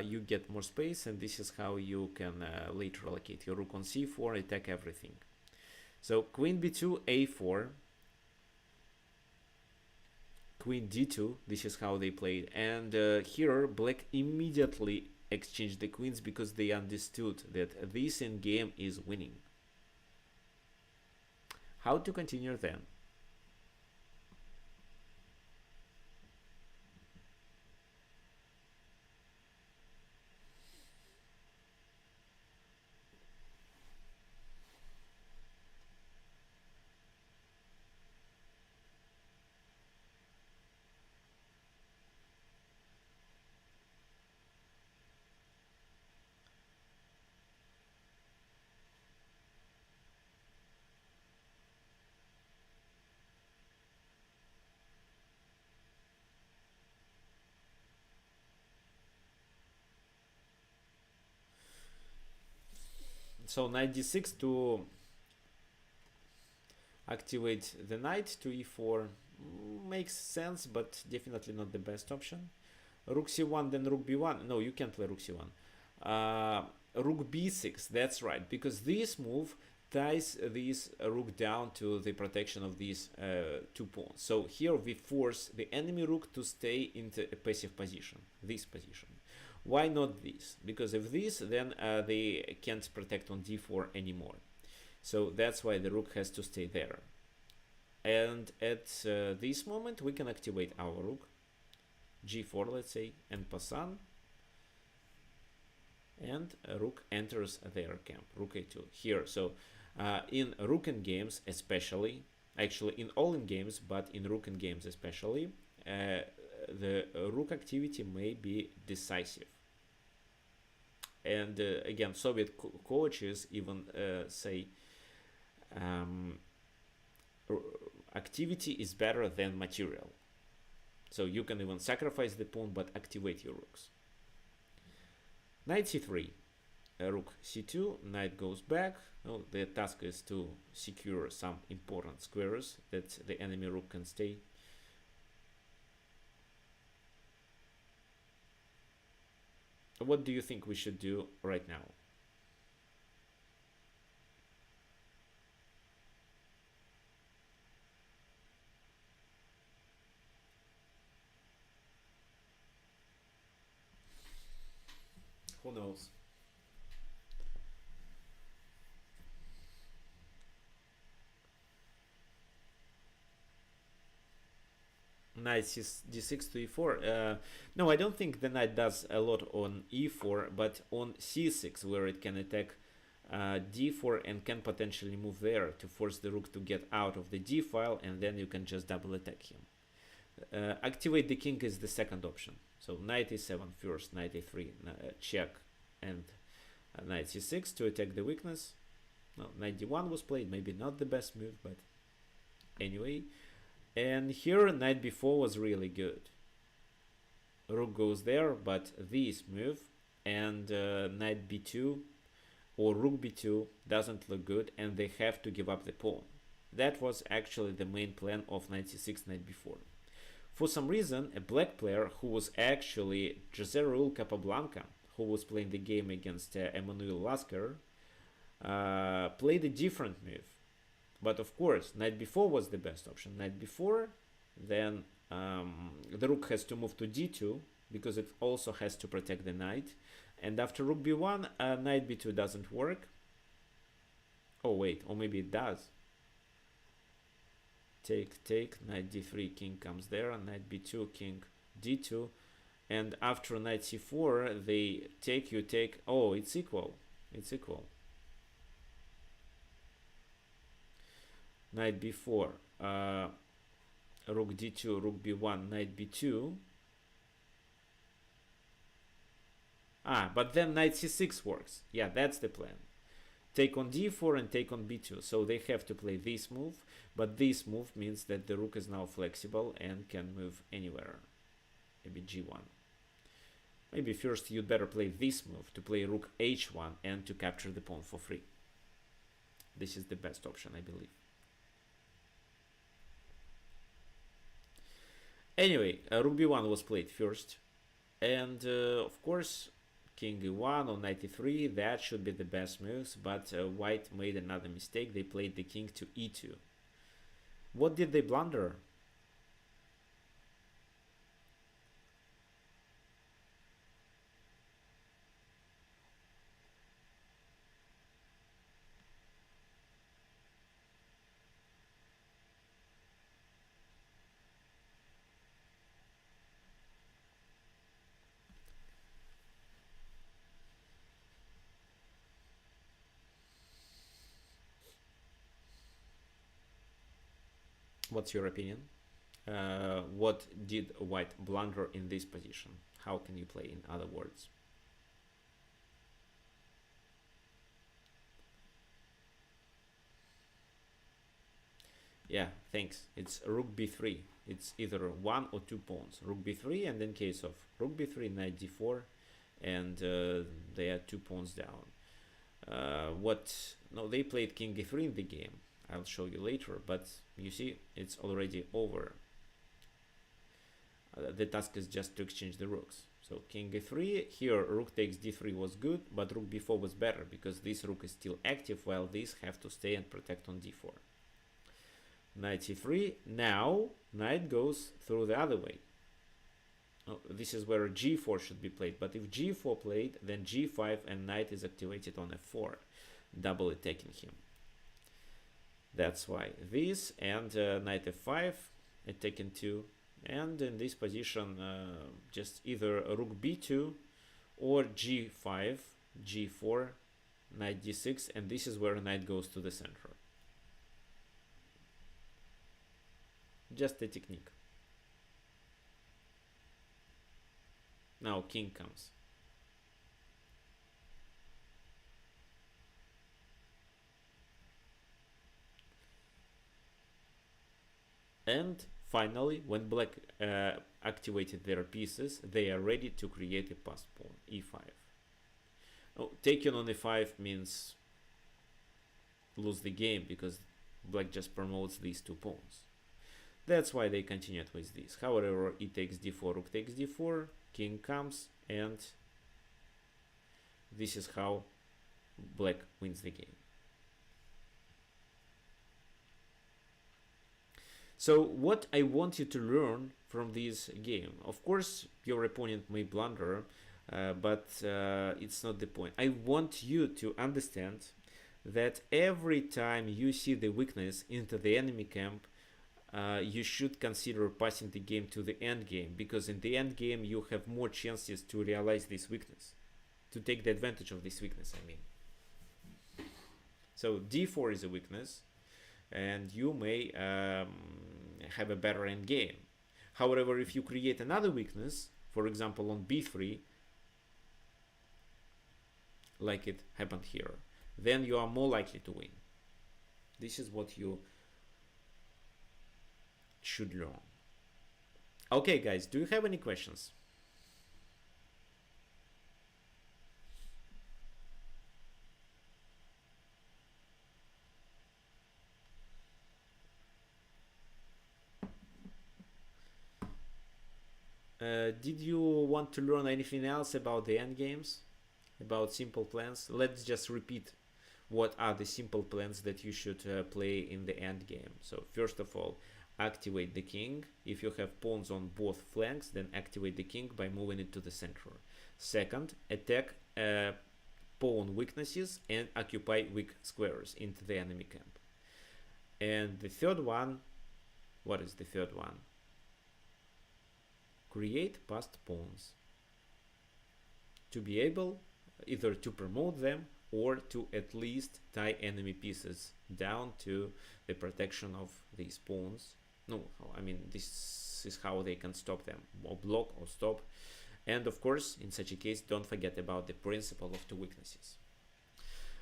Speaker 1: you get more space, and this is how you can later allocate your rook on c4, attack everything. So queen b2, a4, queen d2, this is how they played. And here black immediately exchanged the queens because they understood that this endgame is winning. How to continue then? So knight d6 to activate the knight to e4 makes sense, but definitely not the best option. Rook c1, then rook b1. No, you can't play rook c1. Rook b6, that's right, because this move ties this rook down to the protection of these two pawns. So here we force the enemy rook to stay into a passive position, this position. Why not this? Because if this, then they can't protect on d4 anymore. So that's why the rook has to stay there. And at this moment, we can activate our rook, g4, let's say, and pass on. And rook enters their camp, rook a2 here. So in rook endgames especially, actually in all endgames, but in rook endgames especially, the rook activity may be decisive. And again, Soviet coaches even say activity is better than material. So you can even sacrifice the pawn but activate your rooks. Knight c3, rook c2, knight goes back. Oh, the task is to secure some important squares that the enemy rook can stay. What do you think we should do right now? Who knows? Knight d6 to e4. No, I don't think the knight does a lot on e4, but on c6, where it can attack d4 and can potentially move there to force the rook to get out of the d file, and then you can just double attack him. Activate the king is the second option. So knight e7 first, knight a3, check, and knight c6 to attack the weakness. No, knight d1 was played, maybe not the best move, but anyway. And here knight b4 was really good. Rook goes there, but this move and knight b2 or rook b2 doesn't look good, and they have to give up the pawn. That was actually the main plan of knight c6, knight b4. For some reason, a black player who was actually Jose Raul Capablanca, who was playing the game against Emmanuel Lasker, played a different move. But of course, knight b4 was the best option. Knight b4, then the rook has to move to d2 because it also has to protect the knight. And after rook b1, knight b2 doesn't work. Oh wait, or maybe it does. Take, knight d3, king comes there, knight b2, king d2. And after knight c4, they take, you take. Oh, it's equal. It's equal. Knight b4, rook d2, rook b1, knight b2. But then knight c6 works. Yeah, that's the plan. Take on d4 and take on b2. So they have to play this move, but this move means that the rook is now flexible and can move anywhere. Maybe g1. Maybe first you'd better play this move to play rook h1 and to capture the pawn for free. This is the best option, I believe. Anyway, rook b1 was played first, and of course king e1 or knight e3, that should be the best moves, but white made another mistake. They played the king to e2. What did they blunder? What's your opinion? What did white blunder in this position? How can you play, in other words? Yeah, thanks. It's rook b3. It's either one or two pawns. Rook b3, and in case of rook b3, knight d4, and they are 2 pawns down. No, they played king e3 in the game. I'll show you later, but you see, it's already over. The task is just to exchange the rooks. So king e3, here rook takes d3 was good, but rook b4 was better because this rook is still active while these have to stay and protect on d4. Knight c3, now knight goes through the other way. Oh, this is where g4 should be played, but if g4 played, then g5 and knight is activated on f4, double attacking him. That's why this and knight f5 attacking 2, and in this position just either rook b2 or g5, g4, knight d6, and this is where knight goes to the center. Just a technique. Now king comes. And finally, when black activated their pieces, they are ready to create a passed pawn, e5. Oh, taking on e5 means lose the game because black just promotes these 2 pawns. That's why they continued with this. However, e takes d4, rook takes d4, king comes, and this is how black wins the game. So what I want you to learn from this game, of course your opponent may blunder, but it's not the point. I want you to understand that every time you see the weakness into the enemy camp, you should consider passing the game to the end game, because in the end game you have more chances to realize this weakness, to take the advantage of this weakness, I mean. So d4 is a weakness, and you may have a better end game. However, if you create another weakness, for example on b3, like it happened here, then you are more likely to win. This is what you should learn. Okay guys, do you have any questions? Did you want to learn anything else about the endgames? About simple plans? Let's just repeat what are the simple plans that you should play in the end game. So first of all, activate the king. If you have pawns on both flanks, then activate the king by moving it to the center. Second, attack pawn weaknesses and occupy weak squares into the enemy camp. And the third one, what is the third one? Create passed pawns to be able either to promote them or to at least tie enemy pieces down to the protection of these pawns. No, I mean, this is how they can stop them, or block or stop. And of course, in such a case, don't forget about the principle of two weaknesses.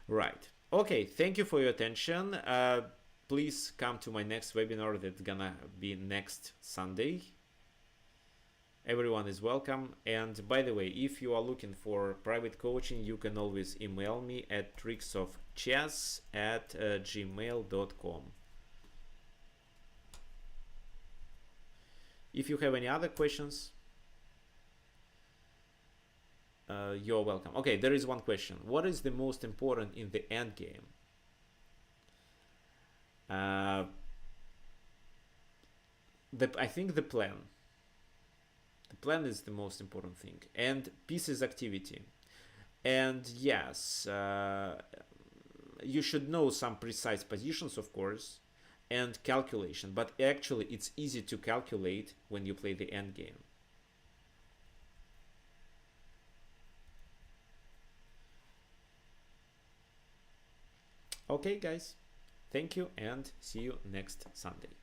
Speaker 1: Right. Okay, thank you for your attention. Please come to my next webinar that's gonna be next Sunday. Everyone is welcome. And by the way, if you are looking for private coaching, you can always email me at tricksofchess@gmail.com. If you have any other questions, you're welcome. Okay, there is one question. What is the most important in the end game? I think the plan. The plan is the most important thing, and pieces activity. And yes, you should know some precise positions, of course, and calculation, but actually it's easy to calculate when you play the end game. Okay, guys, thank you and see you next Sunday.